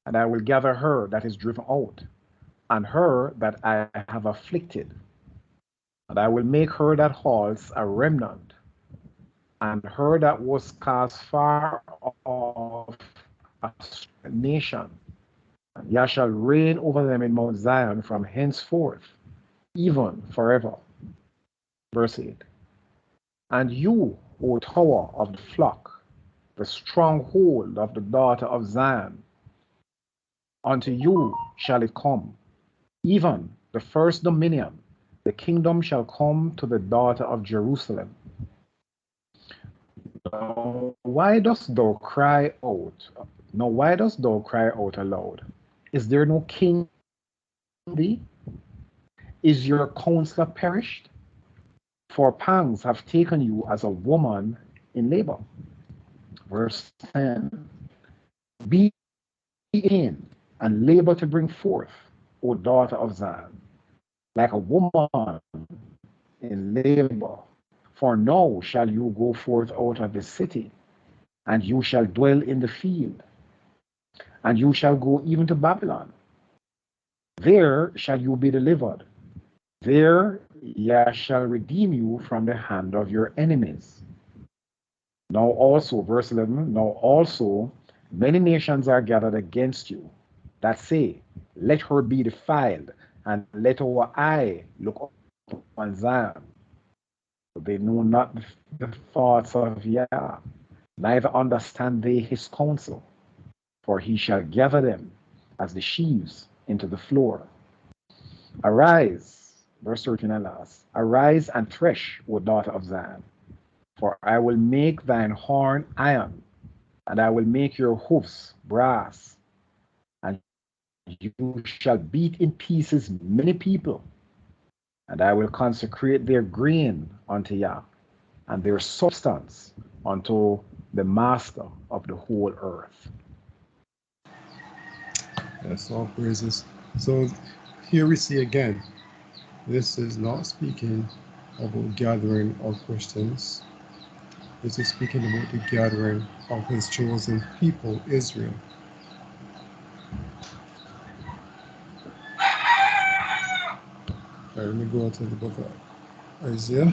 and I will gather her that is driven out, and her that I have afflicted. And I will make her that halts a remnant, and her that was cast far off a nation. And Yah shall reign over them in Mount Zion from henceforth, even forever. Verse 8. And you, O tower of the flock, the stronghold of the daughter of Zion, unto you shall it come, even the first dominion, the kingdom shall come to the daughter of Jerusalem. Now, why dost thou cry out? Now, why dost thou cry out aloud? Is there no king in thee? Is your counselor perished? For pangs have taken you as a woman in labor. Verse 10. Be in and labor to bring forth, O daughter of Zion, like a woman in labor. For now shall you go forth out of the city, and you shall dwell in the field, and you shall go even to Babylon. There shall you be delivered. There Yah shall redeem you from the hand of your enemies. Now also, verse 11, now also many nations are gathered against you that say, let her be defiled, and let our eye look upon Zion. They know not the thoughts of Yah, neither understand they his counsel, for he shall gather them as the sheaves into the floor. Arise, verse 13 and last, arise and thresh, O daughter of Zion, for I will make thine horn iron, and I will make your hoofs brass, and you shall beat in pieces many people, and I will consecrate their grain unto Yah, and their substance unto the master of the whole earth. Yes, all praises. So here we see again, this is not speaking about gathering of Christians. This is speaking about the gathering of his chosen people, Israel. Let me go to the book of Isaiah.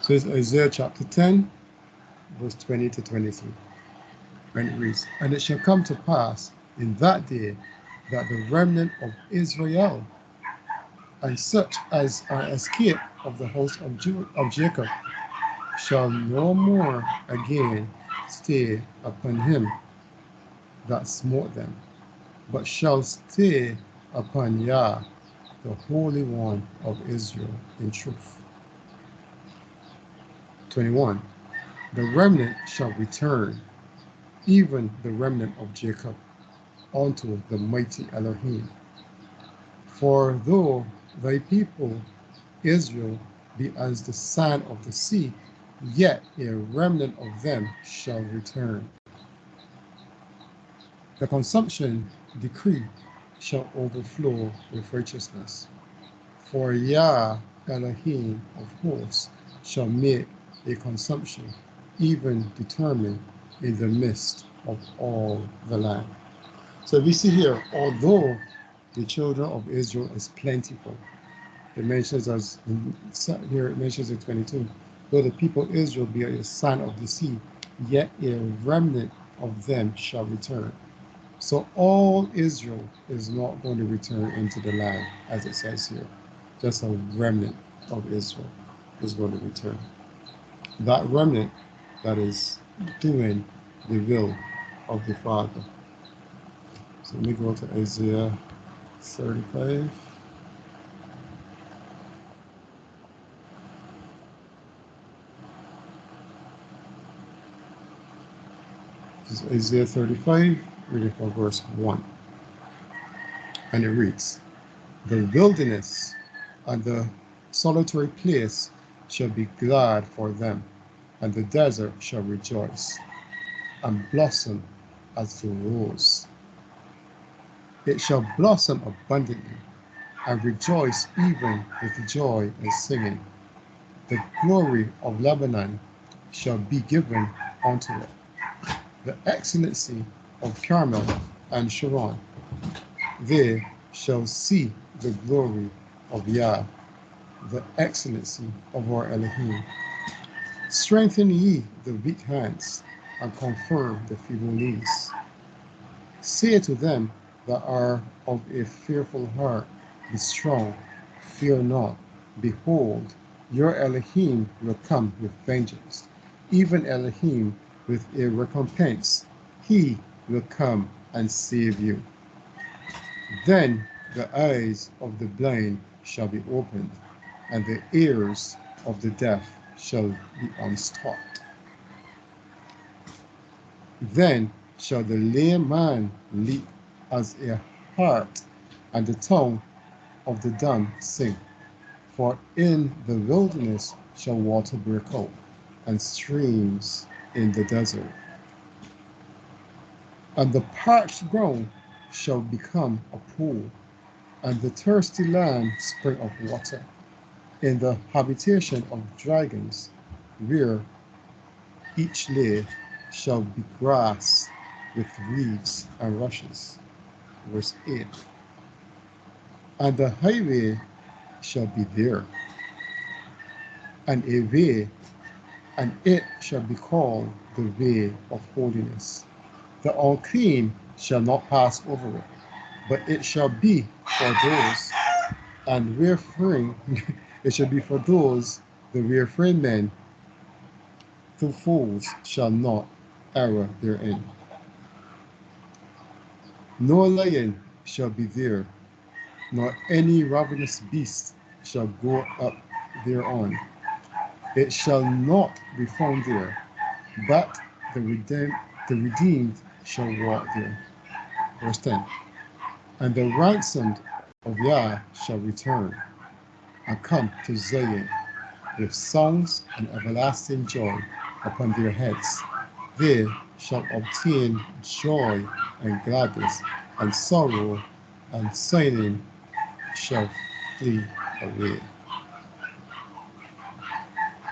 So it's Isaiah chapter 10, verse 20 to 23. And it reads, and it shall come to pass in that day that the remnant of Israel and such as are escaped of the house of Jacob shall no more again stay upon him that smote them, but shall stay upon Yah, the Holy One of Israel, in truth. 21. The remnant shall return, even the remnant of Jacob, unto the mighty Elohim. For though thy people Israel be as the sand of the sea, yet a remnant of them shall return. The consumption decree shall overflow with righteousness. For Yah Elohim of hosts shall make a consumption, even determined in the midst of all the land. So we see here, although the children of Israel is plentiful, it mentions as here it mentions in 22, though the people of Israel be a sand of the sea, yet a remnant of them shall return. So all Israel is not going to return into the land, as it says here. Just a remnant of Israel is going to return. That remnant that is doing the will of the Father. So let me go to Isaiah 35. This is Isaiah 35, reading from verse 1. And it reads, the wilderness and the solitary place shall be glad for them, and the desert shall rejoice and blossom as the rose. It shall blossom abundantly and rejoice even with joy and singing. The glory of Lebanon shall be given unto it, the excellency of Carmel and Sharon. They shall see the glory of Yah, the excellency of our Elohim. Strengthen ye the weak hands, and confirm the feeble knees. Say to them that are of a fearful heart, be strong, fear not. Behold, your Elohim will come with vengeance, even Elohim with a recompense. He will come and save you. Then the eyes of the blind shall be opened, and the ears of the deaf shall be unstopped. Then shall the lame man leap as a hart, and the tongue of the dumb sing. For in the wilderness shall water break out, and streams in the desert. And the parched ground shall become a pool, and the thirsty land spring of water. In the habitation of dragons, where each lay shall be grass with reeds and rushes. Verse 8. And the highway shall be there, and a way, and it shall be called the way of holiness. The unclean shall not pass over it, but it shall be for those, and wayfaring, it shall be for those, the wayfaring men, the fools shall not err therein. No lion shall be there, nor any ravenous beast shall go up thereon. It shall not be found there, but the redeemed shall walk there. Verse 10. And the ransomed of Yah shall return and come to Zion with songs and everlasting joy upon their heads. They shall obtain joy and gladness, and sorrow and sighing shall flee away.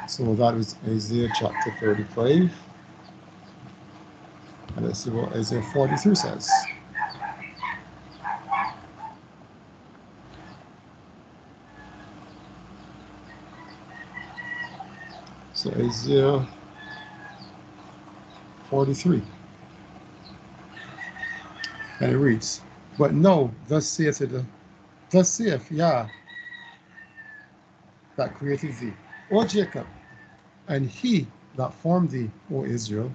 So that is Isaiah chapter 35. And let's see what Isaiah 43 says. So Isaiah 43. And it reads, But no, thus saith Yah that created thee, O Jacob, and he that formed thee, O Israel,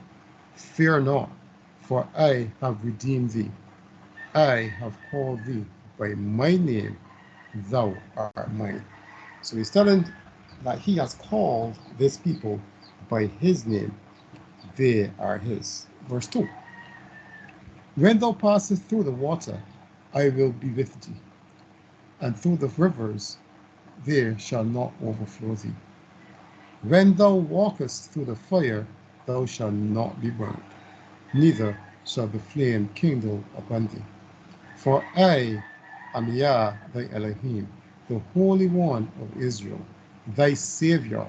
fear not, for I have redeemed thee. I have called thee by my name, thou art mine. So he's telling that he has called this people by his name, they are his. Verse 2. When thou passest through the water, I will be with thee, and through the rivers, they shall not overflow thee. When thou walkest through the fire, thou shalt not be burnt, neither shall the flame kindle upon thee. For I am Yah thy Elohim, the Holy One of Israel, thy Savior.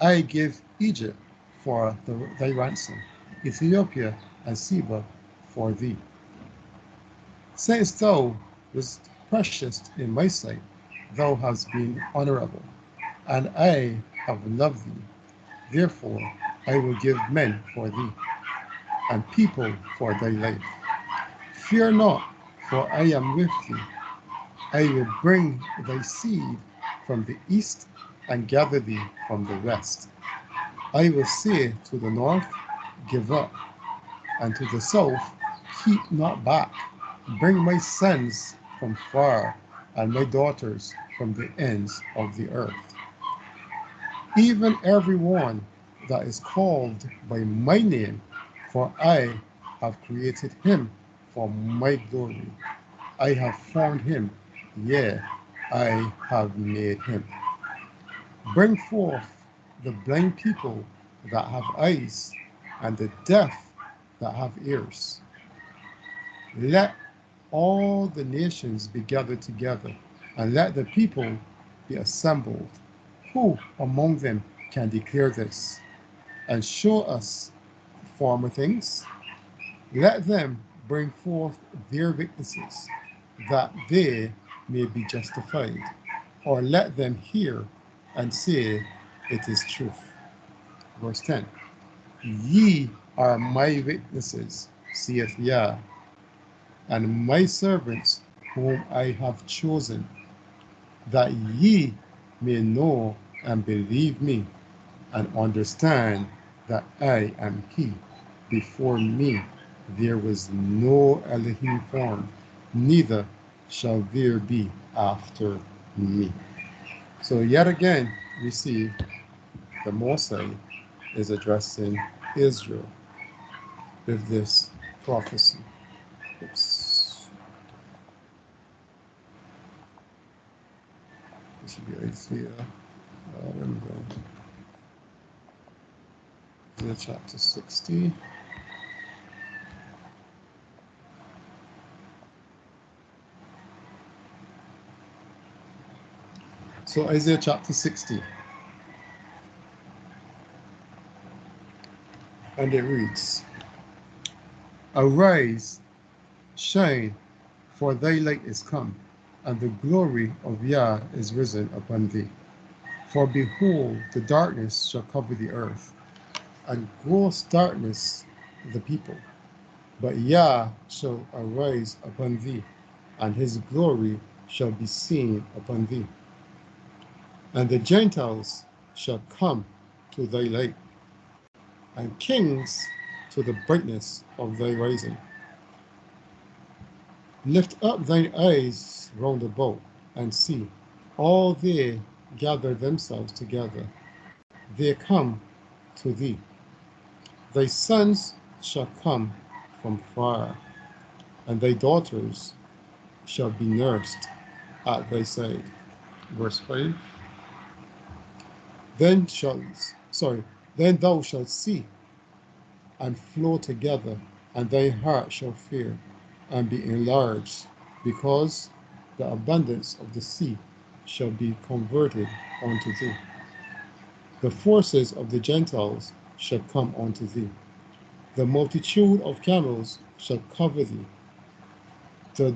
I gave Egypt for thy ransom, Ethiopia and Seba for thee. Since thou wast precious in my sight, thou hast been honorable, and I have loved thee. Therefore I will give men for thee, and people for thy life. Fear not, for I am with thee. I will bring thy seed from the east and gather thee from the west. I will say to the north, Give up, and to the south, Keep not back. Bring my sons from far, and my daughters from the ends of the earth. Even every one that is called by my name, for I have created him for my glory. I have formed him, yea, I have made him. Bring forth the blind people that have eyes, and the deaf that have ears. Let all the nations be gathered together, and let the people be assembled. Who among them can declare this, and show us former things? Let them bring forth their witnesses, that they may be justified, or let them hear and say, It is truth. Verse 10. Ye are my witnesses, saith Yah, and my servants whom I have chosen, that ye may know and believe me, and understand that I am he. Before me there was no Elohim formed, neither shall there be after me. So yet again, we see the Mosai is addressing Israel. with this prophecy. Oops. This should be Isaiah. Isaiah chapter 60. So Isaiah chapter 60. And it reads, Arise, shine, for thy light is come, and the glory of Yah is risen upon thee. For behold, the darkness shall cover the earth, and gross darkness the people. But Yah shall arise upon thee, and his glory shall be seen upon thee. And the Gentiles shall come to thy light, and kings to the brightness of thy rising. Lift up thine eyes round about, and see, all they gather themselves together, they come to thee. Thy sons shall come from far, and thy daughters shall be nursed at thy side. Verse 5. Then thou shalt see and flow together, and thy heart shall fear and be enlarged, because the abundance of the sea shall be converted unto thee. The forces of the Gentiles shall come unto thee. The multitude of camels shall cover thee. The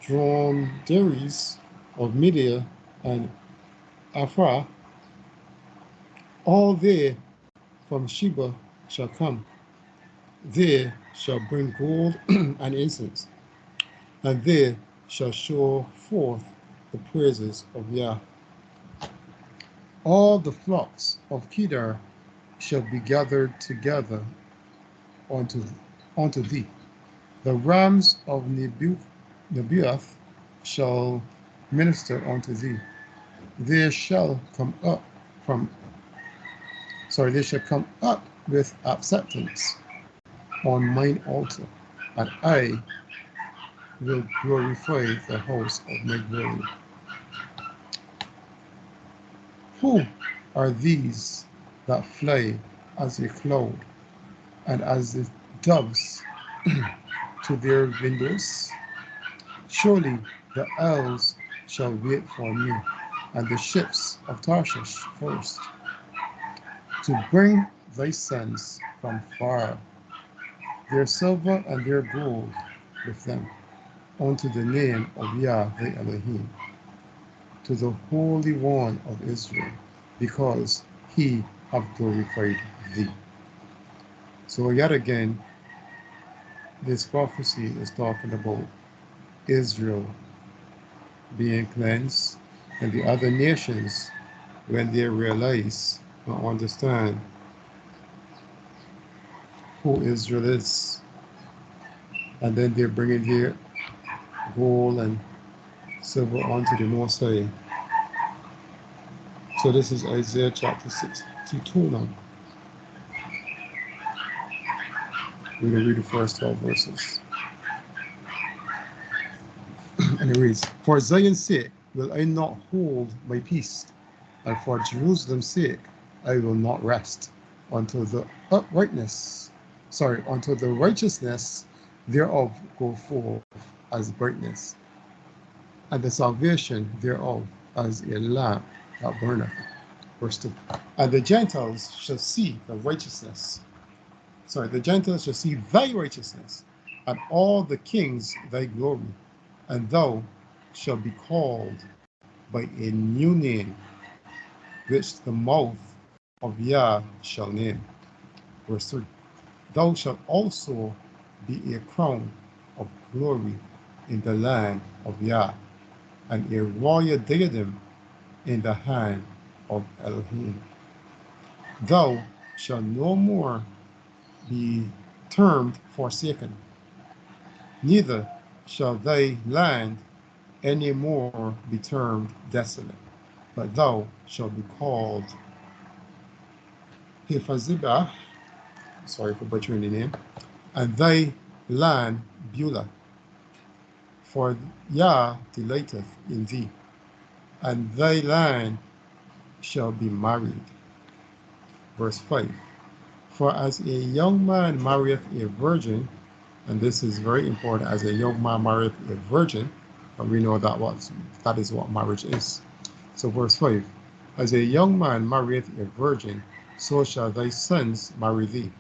dromedaries of Media and Ephah, all they from Sheba shall come. They shall bring gold and incense, and they shall show forth the praises of Yah. All the flocks of Kedar shall be gathered together unto thee. The rams of Nebuath shall minister unto thee. They shall come up with acceptance on mine altar, and I will glorify the house of my glory. Who are these that fly as a cloud, and as the doves to their windows? Surely the isles shall wait for me, and the ships of Tarshish first, to bring thy sons from far, their silver and their gold with them, unto the name of Yah thy Elohim, to the Holy One of Israel, because he hath glorified thee. So yet again, this prophecy is talking about Israel being cleansed, and the other nations, when they realize and understand who Israel is, and then they're bringing their gold and silver onto the Most High. So this is Isaiah chapter 62 now. We're going to read the first 12 verses. And it reads, For Zion's sake will I not hold my peace, and for Jerusalem's sake I will not rest, until the righteousness thereof go forth as brightness, and the salvation thereof as a lamp that burneth. Verse 2. And the Gentiles shall see thy righteousness, and all the kings thy glory, and thou shalt be called by a new name, which the mouth of Yah shall name. Verse 3. Thou shalt also be a crown of glory in the land of Yah, and a royal diadem in the hand of Elohim. Thou shalt no more be termed forsaken, neither shall thy land any more be termed desolate, but thou shalt be called Hephzibah, sorry for butchering the name, and thy land Beulah, for Yah delighteth in thee, and thy land shall be married. Verse 5. For as a young man marrieth a virgin, and this is very important, as a young man marrieth a virgin, and we know that is what marriage is. So verse 5, as a young man marrieth a virgin, so shall thy sons marry thee.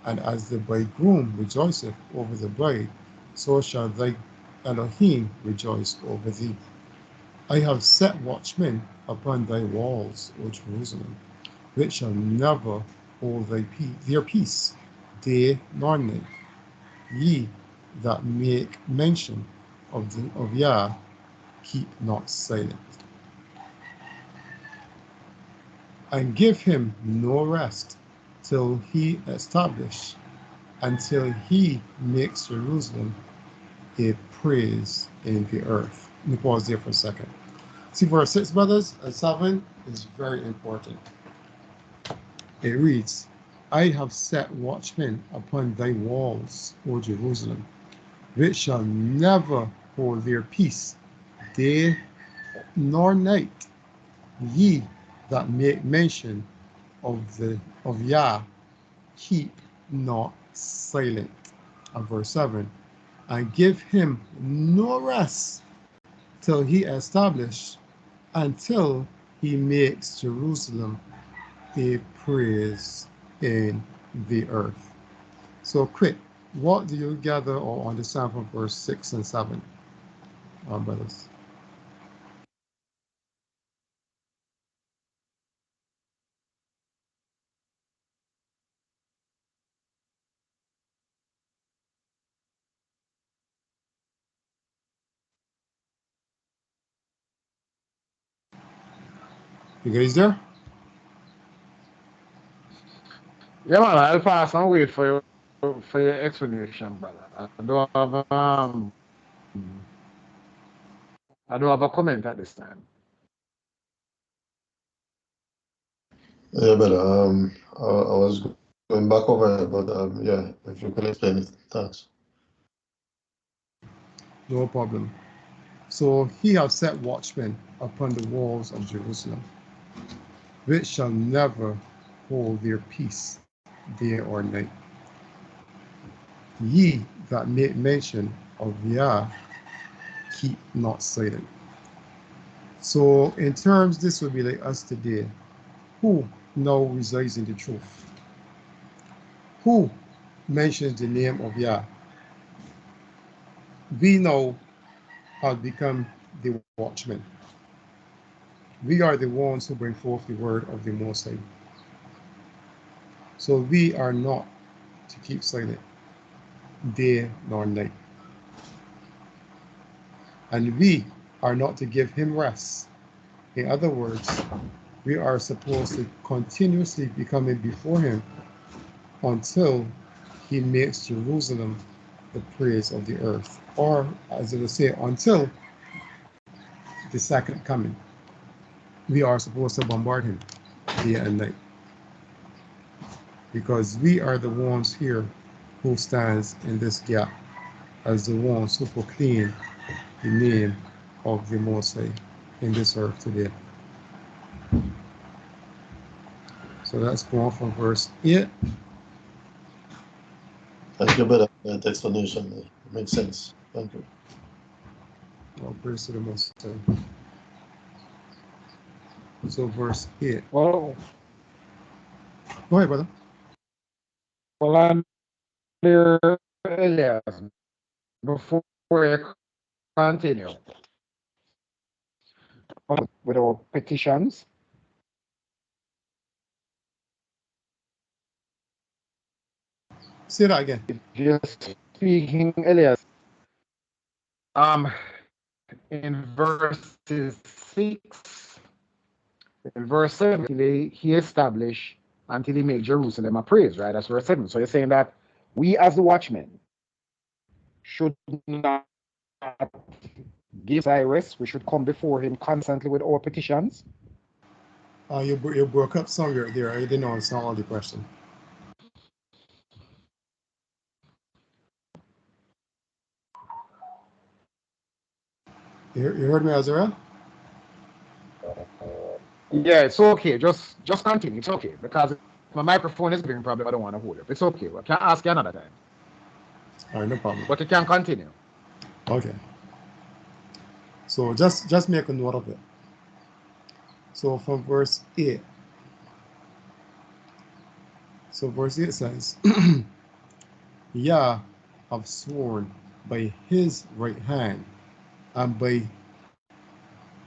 And as the bridegroom rejoiceth over the bride, so shall thy Elohim rejoice over thee. I have set watchmen upon thy walls, O Jerusalem, which shall never hold their peace, day nor night. Ye that make mention of Yah, keep not silent. And give him no rest till he establish, until he makes Jerusalem a praise in the earth. Let me pause there for a second. See, verse 6, brothers, and 7 is very important. It reads, I have set watchmen upon thy walls, O Jerusalem, which shall never hold their peace, day nor night. Ye that make mention of Yah, keep not silent. And verse 7, and give him no rest till he establish, until he makes Jerusalem a praise in the earth. So quick, what do you gather or understand from verse 6 and 7, brothers? You guys there? Yeah, man, I'll pass and wait for your explanation, brother. I don't have a comment at this time. Yeah, but I was going back over it, but yeah, if you could explain it, thanks. No problem. So he hath set watchmen upon the walls of Jerusalem, which shall never hold their peace, day or night. Ye that make mention of Yah, keep not silent. So in terms, this would be like us today. Who now resides in the truth? Who mentions the name of Yah? We now have become the watchmen. We are the ones who bring forth the word of the Most High. So we are not to keep silent, day nor night. And we are not to give him rest. In other words, we are supposed to continuously be coming before him until he makes Jerusalem the praise of the earth. Or, as it will say, until the second coming. We are supposed to bombard him day and night. Because we are the ones here who stands in this gap as the ones who proclaim the name of the Most High in this earth today. So let's go on from verse 8. Thank you, brother, for that explanation. It makes sense. Thank you. All praise to the Most High. So verse 8. Well, Go ahead, brother. well, I'm there, Elias, before we continue with our petitions. Say that again. Just speaking, Elias, um, in verses 6, in verse 7, he established until he made Jerusalem a praise, right? That's verse 7. So you're saying that we as the watchmen should not give Cyrus, we should come before him constantly with our petitions. You broke up somewhere there. I didn't understand all the question. You heard me, Azrael? Yeah, it's okay. Just continue. It's okay because my microphone is giving problem. I don't want to hold it. It's okay. I can ask you another time. All right, no problem. But you can continue. Okay. So just make a note of it. So from verse 8. So verse 8 says, Yah have sworn by his right hand and by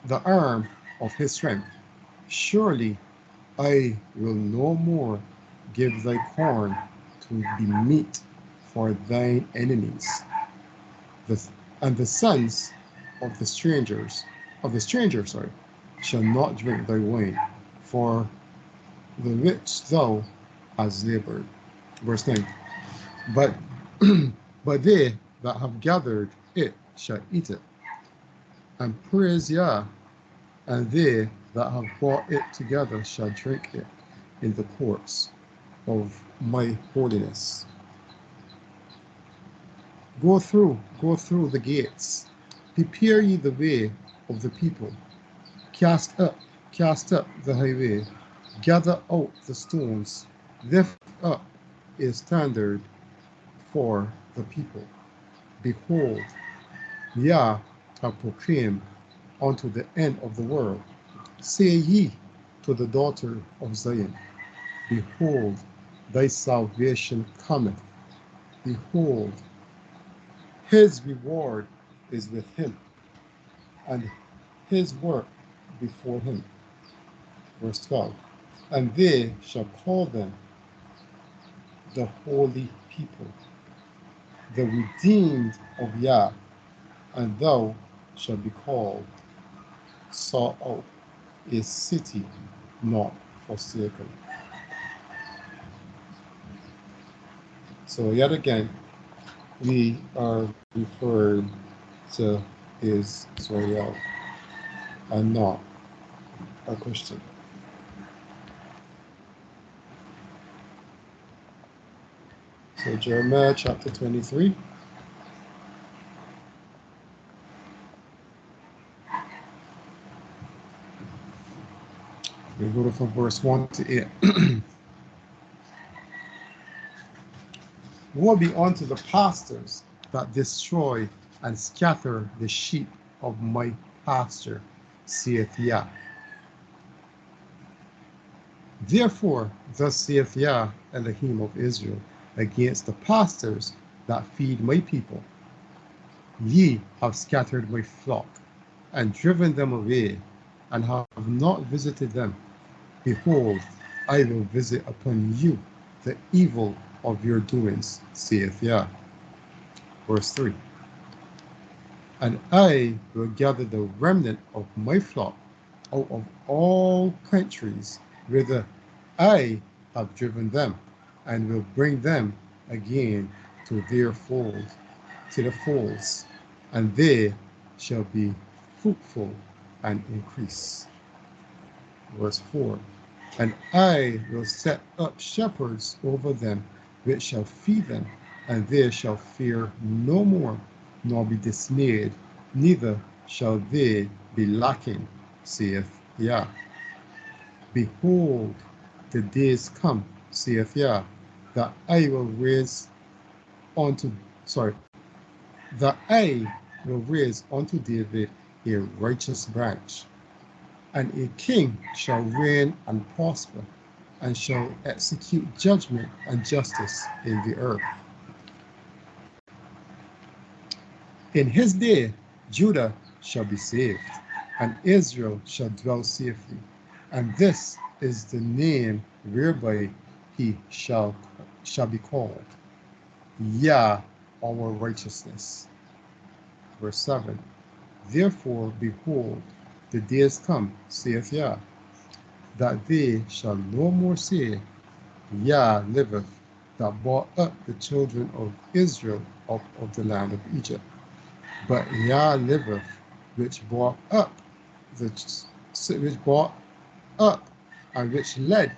the arm of his strength. Surely I will no more give thy corn to be meat for thine enemies. And the sons of the stranger, shall not drink thy wine, for the which thou hast labored. Verse 9. But but they that have gathered it shall eat it, and praise Yah, and they that have brought it together shall drink it in the courts of my holiness. Go through the gates, prepare ye the way of the people, cast up the highway, gather out the stones, lift up a standard for the people. Behold, Yah have proclaimed unto the end of the world. Say ye to the daughter of Zion, Behold, thy salvation cometh. Behold, his reward is with him, and his work before him. Verse 12. And they shall call them the holy people, the redeemed of Yah, and thou shalt be called Saul, a city not forsaken. So yet again, we are referred to Israel and not a Christian. So Jeremiah chapter 23. We go from verse 1 to 8. Woe be unto the pastors that destroy and scatter the sheep of my pasture, saith Yah. Therefore, thus saith Yah, Elohim of Israel, against the pastors that feed my people. Ye have scattered my flock, and driven them away, and have not visited them. Behold, I will visit upon you the evil of your doings, saith Yah. Verse 3. And I will gather the remnant of my flock out of all countries whither I have driven them, and will bring them again to their fold, to the folds, and they shall be fruitful and increase. Verse 4. And I will set up shepherds over them, which shall feed them, and they shall fear no more, nor be dismayed, neither shall they be lacking, saith Yah. Behold, the days come, saith Yah, that I will raise unto David a righteous branch, and a king shall reign and prosper, and shall execute judgment and justice in the earth. In his day, Judah shall be saved, and Israel shall dwell safely. And this is the name whereby he shall be called, Yah, our righteousness. Verse 7. Therefore, behold, the days come, saith Yah, that they shall no more say, Yah liveth, that brought up the children of Israel out of the land of Egypt. But Yah liveth, which brought up and which led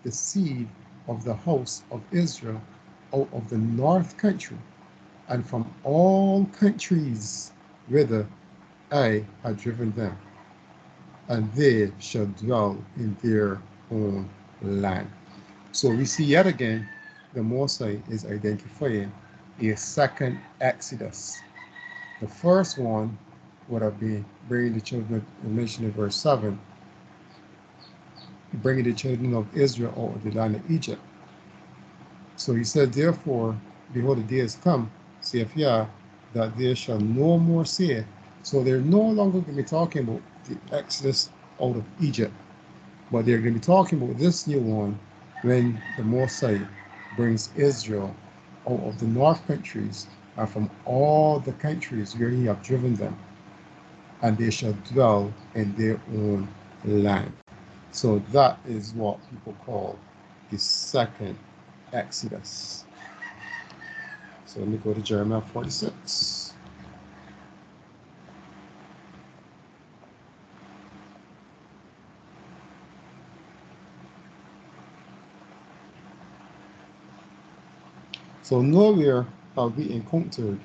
the seed of the house of Israel out of the north country, and from all countries whither I have driven them, and they shall dwell in their own land. So we see yet again the Mosai is identifying a second Exodus. The first one would have been bringing the children, mentioned in verse 7, bringing the children of Israel out of the land of Egypt. So he said, therefore, behold, the day has come, saith Yah, that there shall no more say. So they're no longer going to be talking about the Exodus out of Egypt, but they're going to be talking about this new one when the Mosai brings Israel out of the north countries and from all the countries where he have driven them, and they shall dwell in their own land. So that is what people call the second Exodus. So let me go to Jeremiah 46. So nowhere have we encountered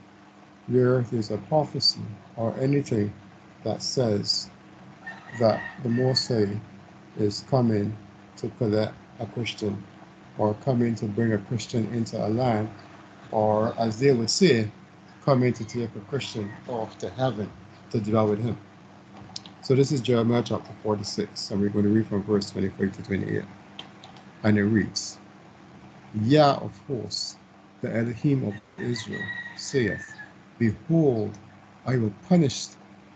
where there's a prophecy or anything that says that the Mosai is coming to collect a Christian or coming to bring a Christian into a land, or as they would say, coming to take a Christian off to heaven to dwell with him. So this is Jeremiah chapter 46, and we're going to read from verse 25 to 28. And it reads, Yah of hosts, the Elohim of Israel, saith, Behold, I will punish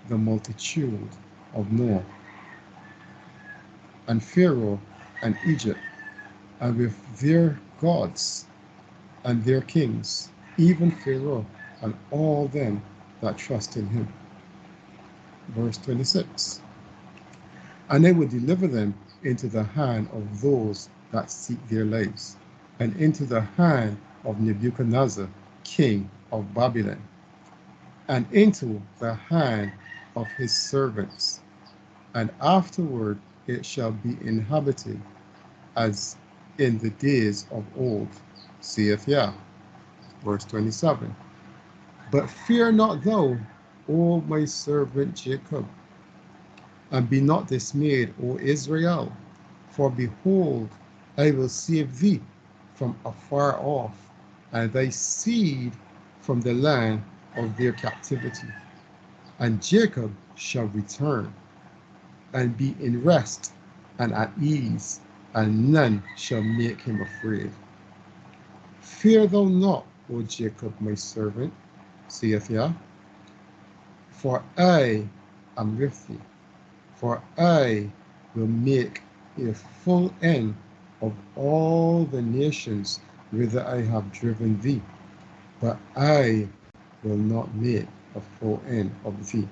the multitude of Noah, and Pharaoh, and Egypt, and with their gods and their kings, even Pharaoh, and all them that trust in him. Verse 26. And I will deliver them into the hand of those that seek their lives, and into the hand of Nebuchadnezzar, king of Babylon, and into the hand of his servants. And afterward it shall be inhabited as in the days of old, saith Yah. Verse 27. But fear not thou, O my servant Jacob, and be not dismayed, O Israel, for behold, I will save thee from afar off, and thy seed from the land of their captivity. And Jacob shall return, and be in rest and at ease, and none shall make him afraid. Fear thou not, O Jacob, my servant, saith Yah, for I am with thee, for I will make a full end of all the nations whither I have driven thee, but I will not make a full end of thee,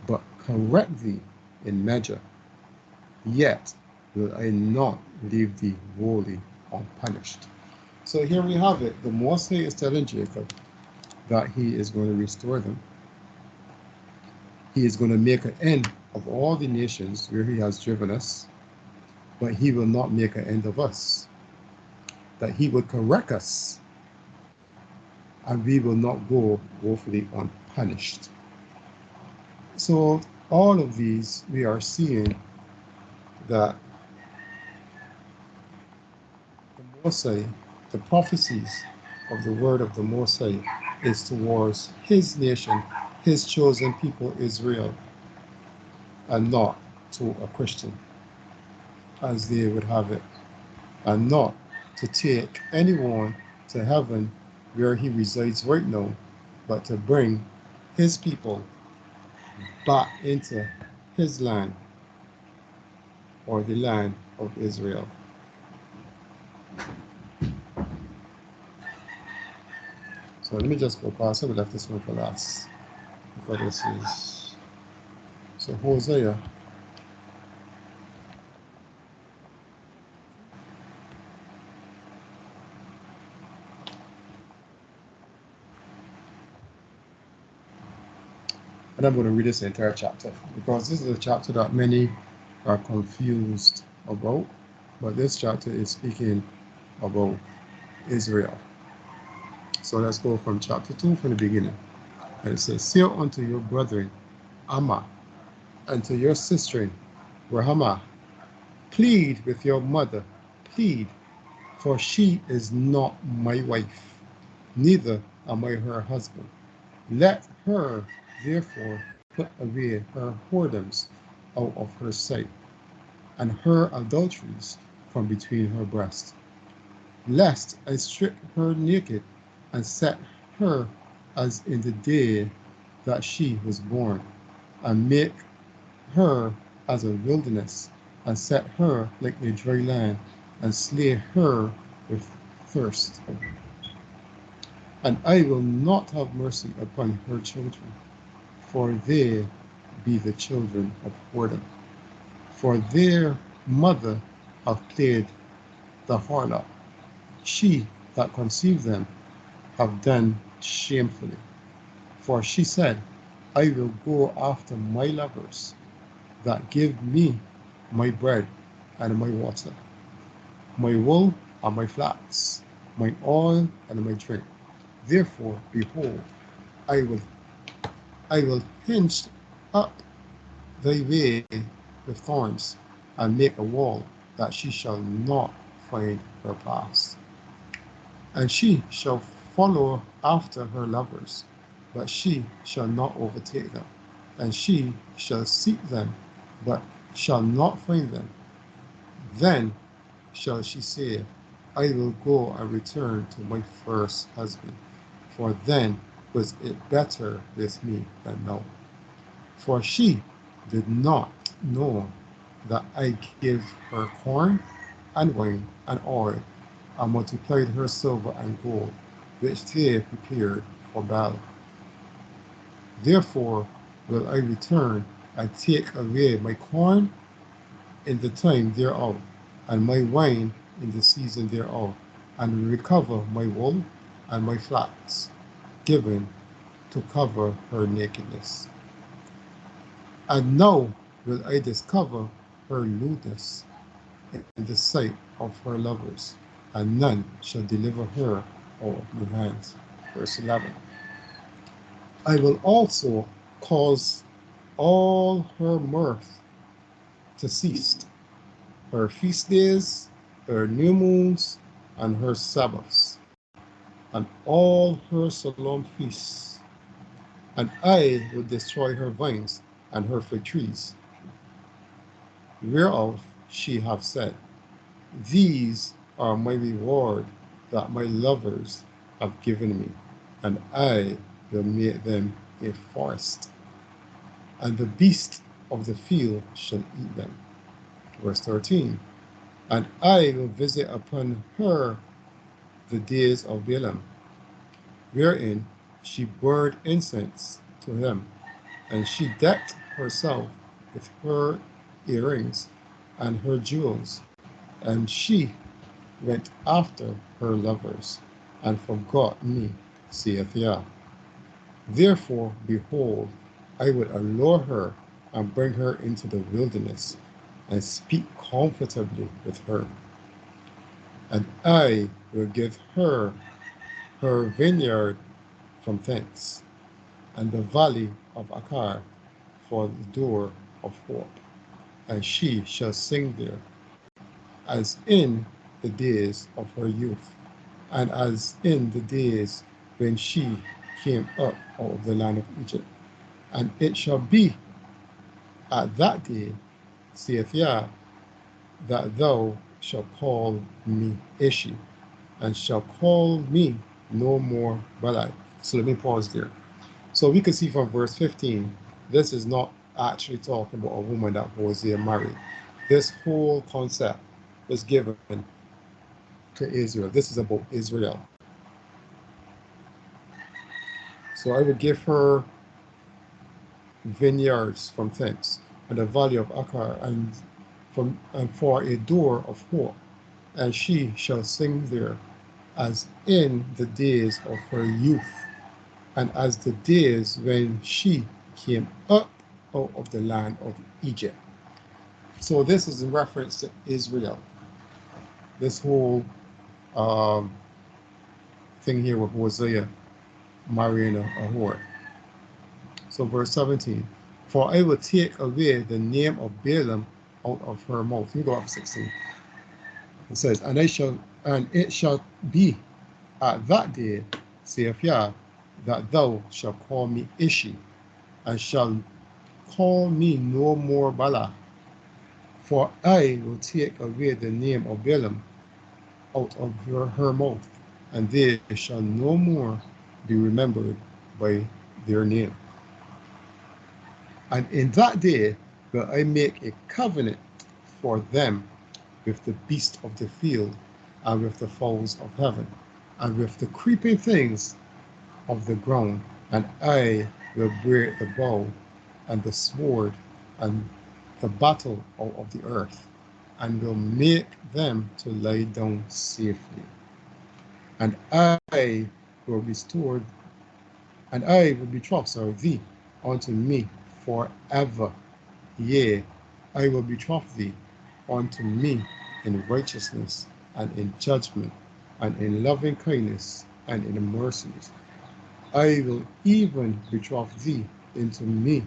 but correct thee in measure. Yet will I not leave thee wholly unpunished. So here we have it. The Mosai is telling Jacob that he is going to restore them. He is going to make an end of all the nations where he has driven us, but he will not make an end of us. That he will correct us, and we will not go woefully unpunished. So all of these, we are seeing that the Mosai, the prophecies of the word of the Mosai is towards his nation, his chosen people, Israel, and not to a Christian, as they would have it, and not to take anyone to heaven where he resides right now, but to bring his people back into his land, or the land of Israel. So let me just go past. I will left this one for last, because this is, so Hosea. And I'm going to read this entire chapter, because this is a chapter that many are confused about, but this chapter is speaking about Israel. So let's go from chapter 2 from the beginning. And it says, Say unto your brethren Amma, and to your sister Rahama, plead with your mother, plead, for she is not my wife, neither am I her husband. Let her therefore put away her whoredoms out of her sight, and her adulteries from between her breasts, lest I strip her naked and set her as in the day that she was born, and make her as a wilderness, and set her like a dry land, and slay her with thirst. And I will not have mercy upon her children, for they be the children of whoredom. For their mother hath played the harlot, she that conceived them have done shamefully. For she said, I will go after my lovers that give me my bread and my water, my wool and my flax, my oil and my drink. Therefore, behold, I will hinge up thy way with thorns, and make a wall that she shall not find her paths. And she shall follow after her lovers, but she shall not overtake them. And she shall seek them, but shall not find them. Then shall she say, I will go and return to my first husband, for then was it better with me than now. For she did not know that I gave her corn and wine and oil, and multiplied her silver and gold, which they prepared for battle. Therefore will I return and take away my corn in the time thereof, and my wine in the season thereof, and recover my wool and my flax, given to cover her nakedness. And now will I discover her lewdness in the sight of her lovers, and none shall deliver her out of my hands. Verse 11. I will also cause all her mirth to cease, her feast days, her new moons, and her Sabbaths, and all her solemn feasts. And I will destroy her vines and her fig trees, whereof she hath said, these are my reward that my lovers have given me, and I will make them a forest, and the beasts of the field shall eat them. Verse 13. And I will visit upon her the days of Balaam, wherein she burned incense to him, and she decked herself with her earrings and her jewels, and she went after her lovers, and forgot me, saith Yah. Therefore, behold, I will allure her, and bring her into the wilderness, and speak comfortably with her. And I will give her her vineyard from thence, and the valley of Achor for the door of hope. And she shall sing there, as in the days of her youth, and as in the days when she came up out of the land of Egypt. And it shall be at that day, saith Yah, that thou shalt call me Ishi, and shall call me no more Balai. So let me pause there. So we can see from verse 15, this is not actually talking about a woman that Hosea married. This whole concept was given to Israel. This is about Israel. So I will give her vineyards from thence, and the valley of Achor, and for a door of hope, and she shall sing there, as in the days of her youth, and as the days when she came up out of the land of Egypt. So this is in reference to Israel. This whole thing here with Hosea marrying a whore. So verse 17, For I will take away the name of Balaam out of her mouth. You go up 16. It says, and it shall be at that day, saith Yah, that thou shalt call me Ishi, and shalt call me no more Bala. For I will take away the name of Balaam out of her mouth, and they shall no more be remembered by their name. And in that day will I make a covenant for them with the beast of the field, and with the fowls of heaven, and with the creeping things of the ground, and I will break the bow and the sword and the battle out of the earth, and will make them to lie down safely. And I will restore, and I will betroth thee unto me forever. Yea, I will betroth thee unto me in righteousness, and in judgment, and in loving kindness, and in mercies. I will even betroth thee into me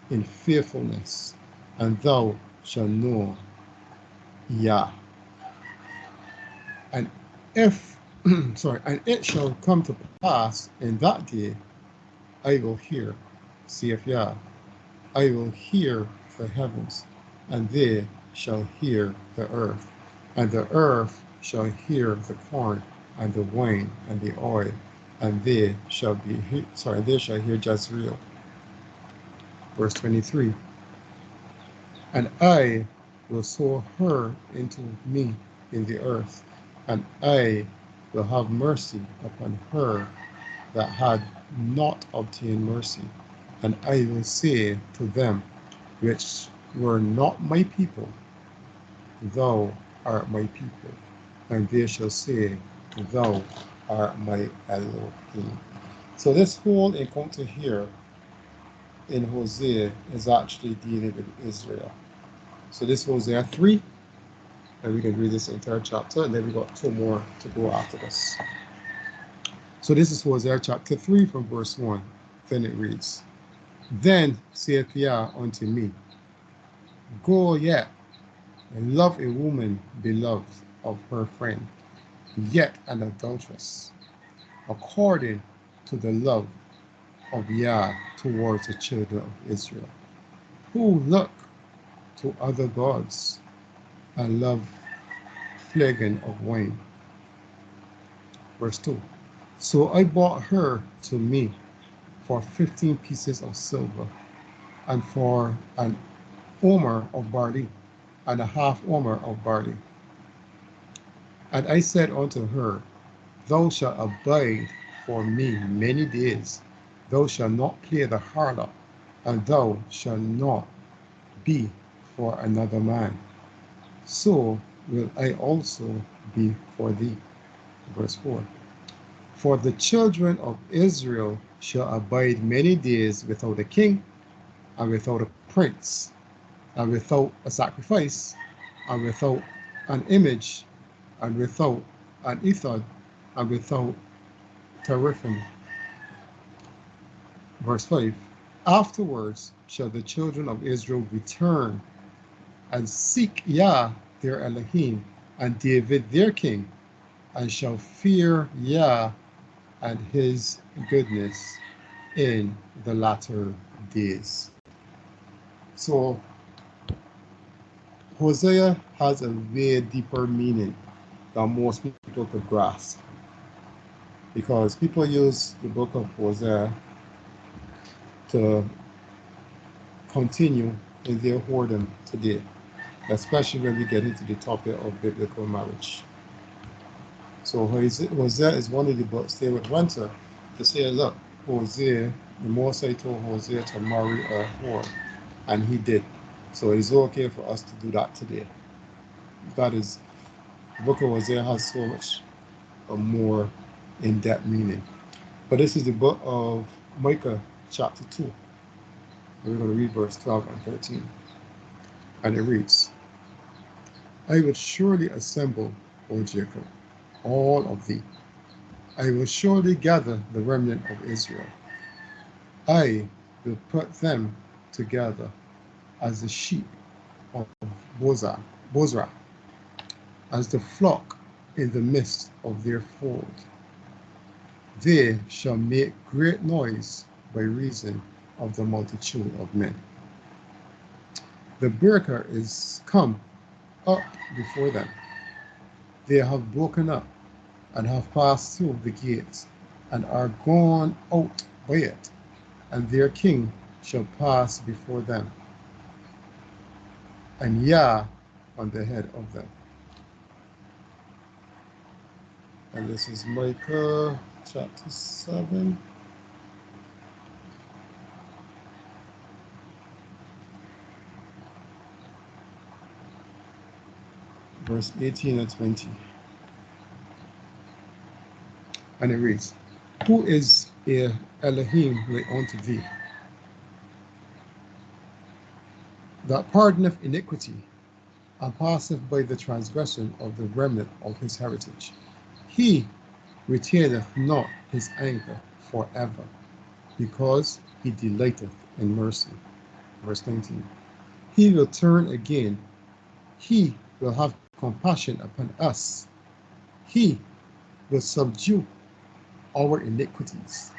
in faithfulness, and thou shalt know Yah. And if and it shall come to pass in that day, I will hear, saith Yah, I will hear the heavens, and they shall hear the earth, and the earth shall hear the corn and the wine and the oil, and they shall hear Jezreel. Verse 23. And I will sow her into me in the earth, and I will have mercy upon her that had not obtained mercy. And I will say to them which were not my people, thou art my people. And they shall say, thou art my Elohim. So this whole encounter here in Hosea is actually dealing with Israel. So this Hosea 3, and we can read this entire chapter, and then we got 2 more to go after this. So this is Hosea chapter 3 from verse 1. Then it reads, Then saith Yah unto me, Go yet, and love a woman beloved of her friend, yet an adulteress, according to the love of Yah towards the children of Israel, who look to other gods and love flagon of wine. Verse 2. So I bought her to me for 15 pieces of silver, and for an omer of barley, and a half omer of barley. And I said unto her, Thou shalt abide for me many days. Thou shalt not play the harlot, and thou shalt not be for another man. So will I also be for thee. Verse 4. For the children of Israel shall abide many days without a king, and without a prince, and without a sacrifice, and without an image, and without an ephod, and without teraphim. Verse 5. Afterwards shall the children of Israel return and seek Yah their Elohim, and David their king, and shall fear Yah and his goodness in the latter days. So Hosea has a way deeper meaning than most people could grasp, because people use the book of Hosea to continue in their whoredom today, especially when we get into the topic of biblical marriage. So Hosea is one of the books they would run to say, look, Hosea, the Mosai told Hosea to marry a whore, and he did. So it's okay for us to do that today. That is, the book of Hosea has so much a more in-depth meaning. But this is the book of Micah chapter 2. And we're going to read verse 12 and 13. And it reads, I will surely assemble, O Jacob, all of thee. I will surely gather the remnant of Israel. I will put them together as the sheep of Bozrah, as the flock in the midst of their fold. They shall make great noise by reason of the multitude of men. The breaker is come up before them. They have broken up and have passed through the gates and are gone out by it, and their king shall pass before them, and Yah on the head of them. And this is Micah chapter 7. Verse 18 and 20. And it reads, Who is a Elohim like unto thee, that pardoneth iniquity, and passeth by the transgression of the remnant of his heritage? He retaineth not his anger forever, because he delighteth in mercy. Verse 19. He will turn again, he will have compassion upon us, he will subdue our iniquities,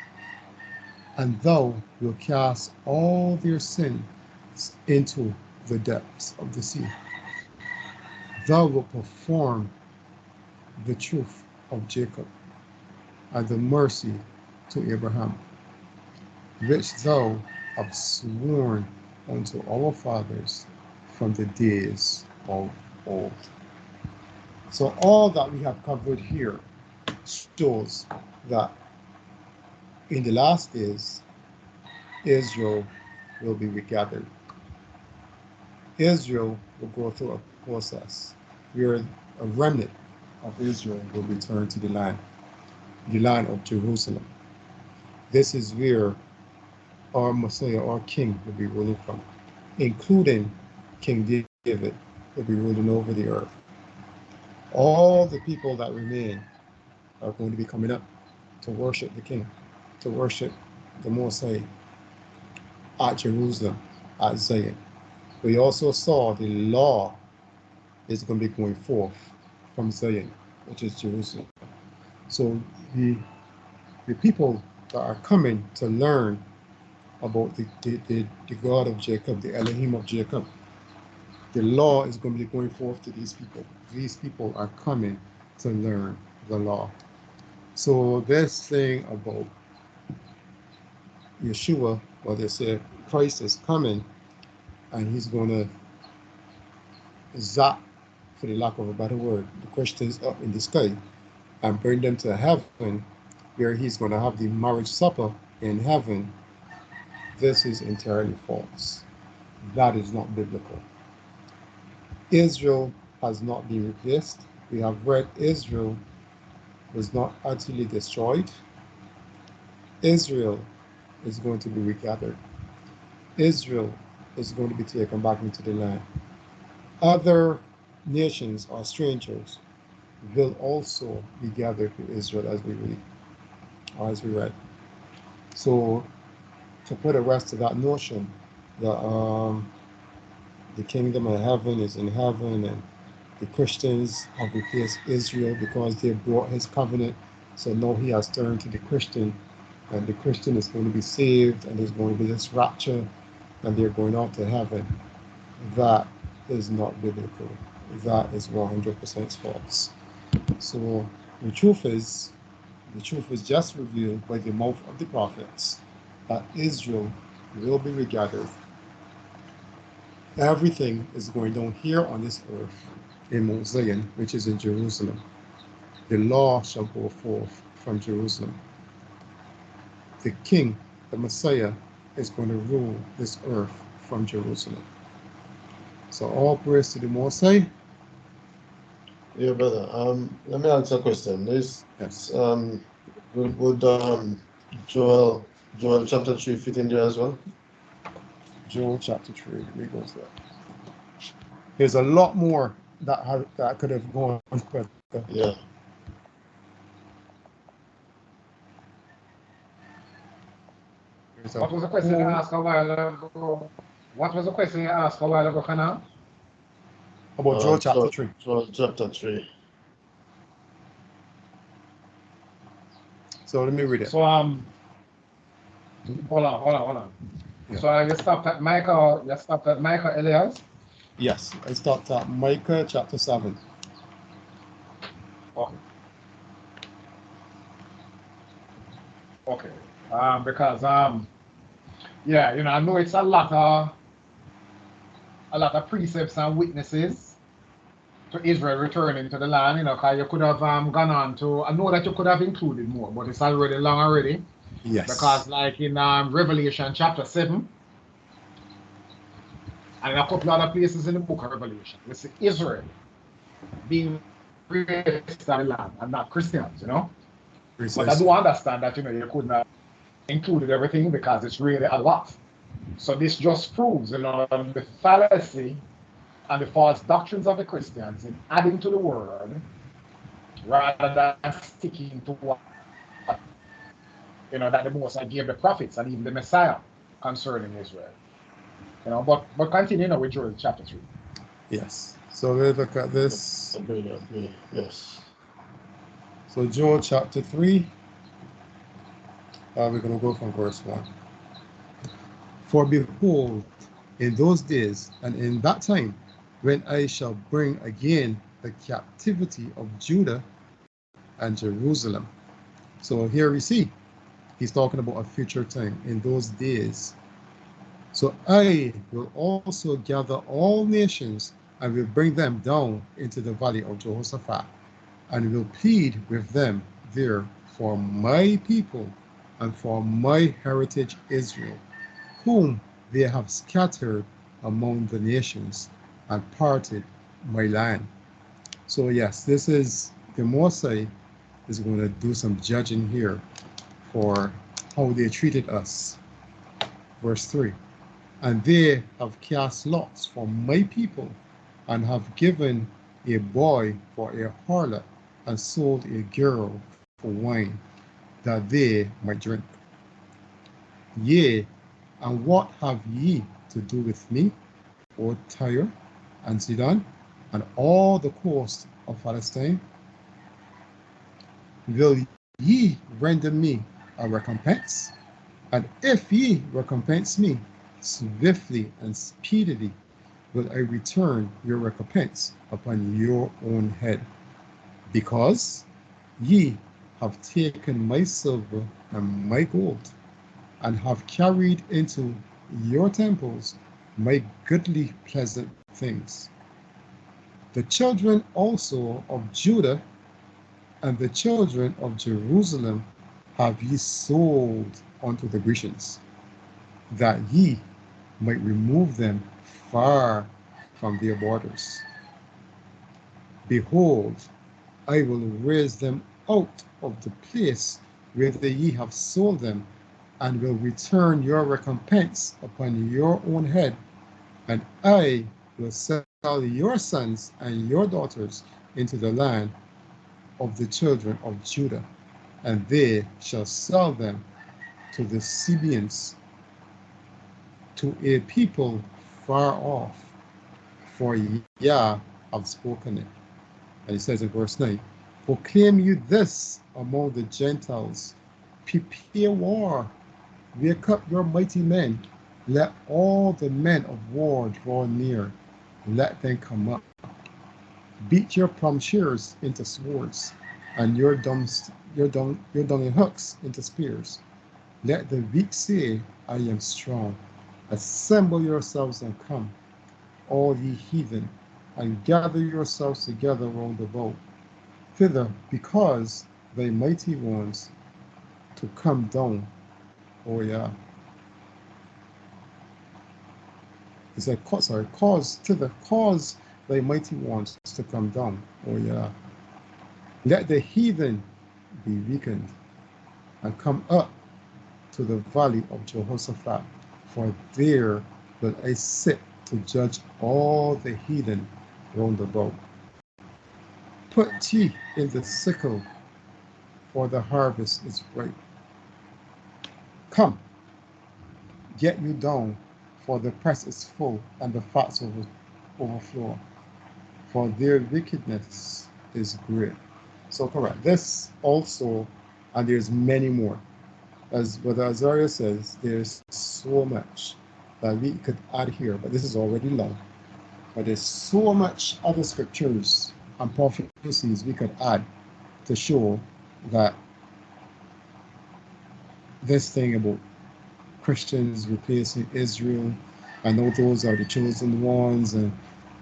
and thou wilt cast all their sins into the depths of the sea. Thou wilt perform the truth of Jacob and the mercy to Abraham, which thou hast sworn unto our fathers from the days of old. So all that we have covered here shows that in the last days, Israel will be regathered. Israel will go through a process where a remnant of Israel will return to the land of Jerusalem. This is where our Messiah, our King, will be ruling from, including King David, will be ruling over the earth. All the people that remain are going to be coming up to worship the King, to worship the Most High at Jerusalem, at Zion. We also saw the law is going to be going forth from Zion, which is Jerusalem. So the people that are coming to learn about the God of Jacob, the Elohim of Jacob, the law is going to be going forth to these people. These people are coming to learn the law. So this thing about Yeshua, well, they say Christ is coming and he's going to zap, for the lack of a better word, the Christians up in the sky and bring them to heaven, where he's going to have the marriage supper in heaven. This is entirely false. That is not biblical. Israel has not been replaced. We have read Israel was not utterly destroyed. Israel is going to be regathered. Israel is going to be taken back into the land. Other nations or strangers will also be gathered to Israel, as we read, or as we read. So to put a rest to that notion that the kingdom of heaven is in heaven and the Christians have replaced Israel because they brought his covenant, so now he has turned to the Christian, and the Christian is going to be saved, and there's going to be this rapture, and they're going out to heaven. That is not biblical. That is 100% false. So the truth is just revealed by the mouth of the prophets that Israel will be regathered. Everything is going down here on this earth in Mount Zion, which is in Jerusalem. The law shall go forth from Jerusalem. The King, the Messiah, is going to rule this earth from Jerusalem. So all praise to the Most High. Yeah, brother. Let me ask a question. Yes. Would Joel chapter 3 fit in there as well? Joel chapter 3. Let me go to that. There's a lot more that could have gone, but Yeah. What was the question you asked a while ago? What was the question you asked a while ago, Kana? About Joel chapter 3. Joel chapter 3. So let me read it. So hold on. Yeah. So you stopped at Micah, Elias? Yes, I stopped at Micah chapter 7. Okay. Because yeah, I know it's a lot of precepts and witnesses to Israel returning to the land, because you could have gone on to, I know that you could have included more, but it's already long already. Yes. Because like in Revelation chapter 7, and a couple other places in the book of Revelation, we see Israel being raised to the land and not Christians, Precisely. But I do understand that, you couldn't have included everything because it's really a lot. So this just proves, the fallacy and the false doctrines of the Christians in adding to the word rather than sticking to what, that the Most High gave the prophets and even the Messiah concerning Israel. But continue with Joel chapter 3. Yes. So let's look at this. Agree. Yes. So Joel chapter 3. We're going to go from verse 1. For behold, in those days and in that time, when I shall bring again the captivity of Judah and Jerusalem. So here we see, he's talking about a future time, in those days. So I will also gather all nations and will bring them down into the valley of Jehoshaphat, and will plead with them there for my people and for my heritage Israel, whom they have scattered among the nations and parted my land. So yes, this is the Mosai is going to do some judging here for how they treated us. Verse 3. And they have cast lots for my people, and have given a boy for a harlot, and sold a girl for wine, that they might drink. Yea, and what have ye to do with me, O Tyre and Sidon, and all the coast of Palestine? Will ye render me a recompense? And if ye recompense me, swiftly and speedily will I return your recompense upon your own head, because ye have taken my silver and my gold, and have carried into your temples my goodly pleasant things. The children also of Judah and the children of Jerusalem have ye sold unto the Grecians, that ye might remove them far from their borders. Behold, I will raise them out of the place where ye have sold them, and will return your recompense upon your own head, and I will sell your sons and your daughters into the land of the children of Judah, and they shall sell them to the Sabeans, to a people far off, for Yah have spoken it. And he says in verse 9, proclaim you this among the Gentiles, prepare war, wake up your mighty men, let all the men of war draw near, let them come up. Beat your plowshares into swords, and your dunging hooks into spears. Let the weak say, I am strong. Assemble yourselves and come, all ye heathen, and gather yourselves together round about, thither, because thy mighty ones to come down. Oh yeah. He said, cause thy mighty ones to come down. Oh yeah. Let the heathen be weakened, and come up to the valley of Jehoshaphat, for there will I sit to judge all the heathen round about. Put teeth in the sickle, for the harvest is ripe. Come, get you down, for the press is full and the fats overflow, for their wickedness is great. So correct. This also, and there's many more. As Brother Azaria says, there's so much that we could add here, but this is already long. But there's so much other scriptures and prophecies we could add to show that this thing about Christians replacing Israel, I know those are the chosen ones, and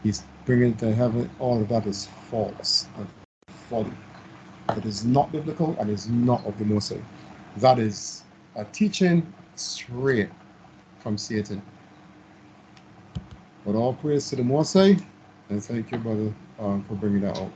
he's bringing to heaven, all of that is false and folly. It is not biblical and is not of the Most High. That is a teaching straight from Satan. But all praise to the Most High, and thank you, brother, for bringing that out.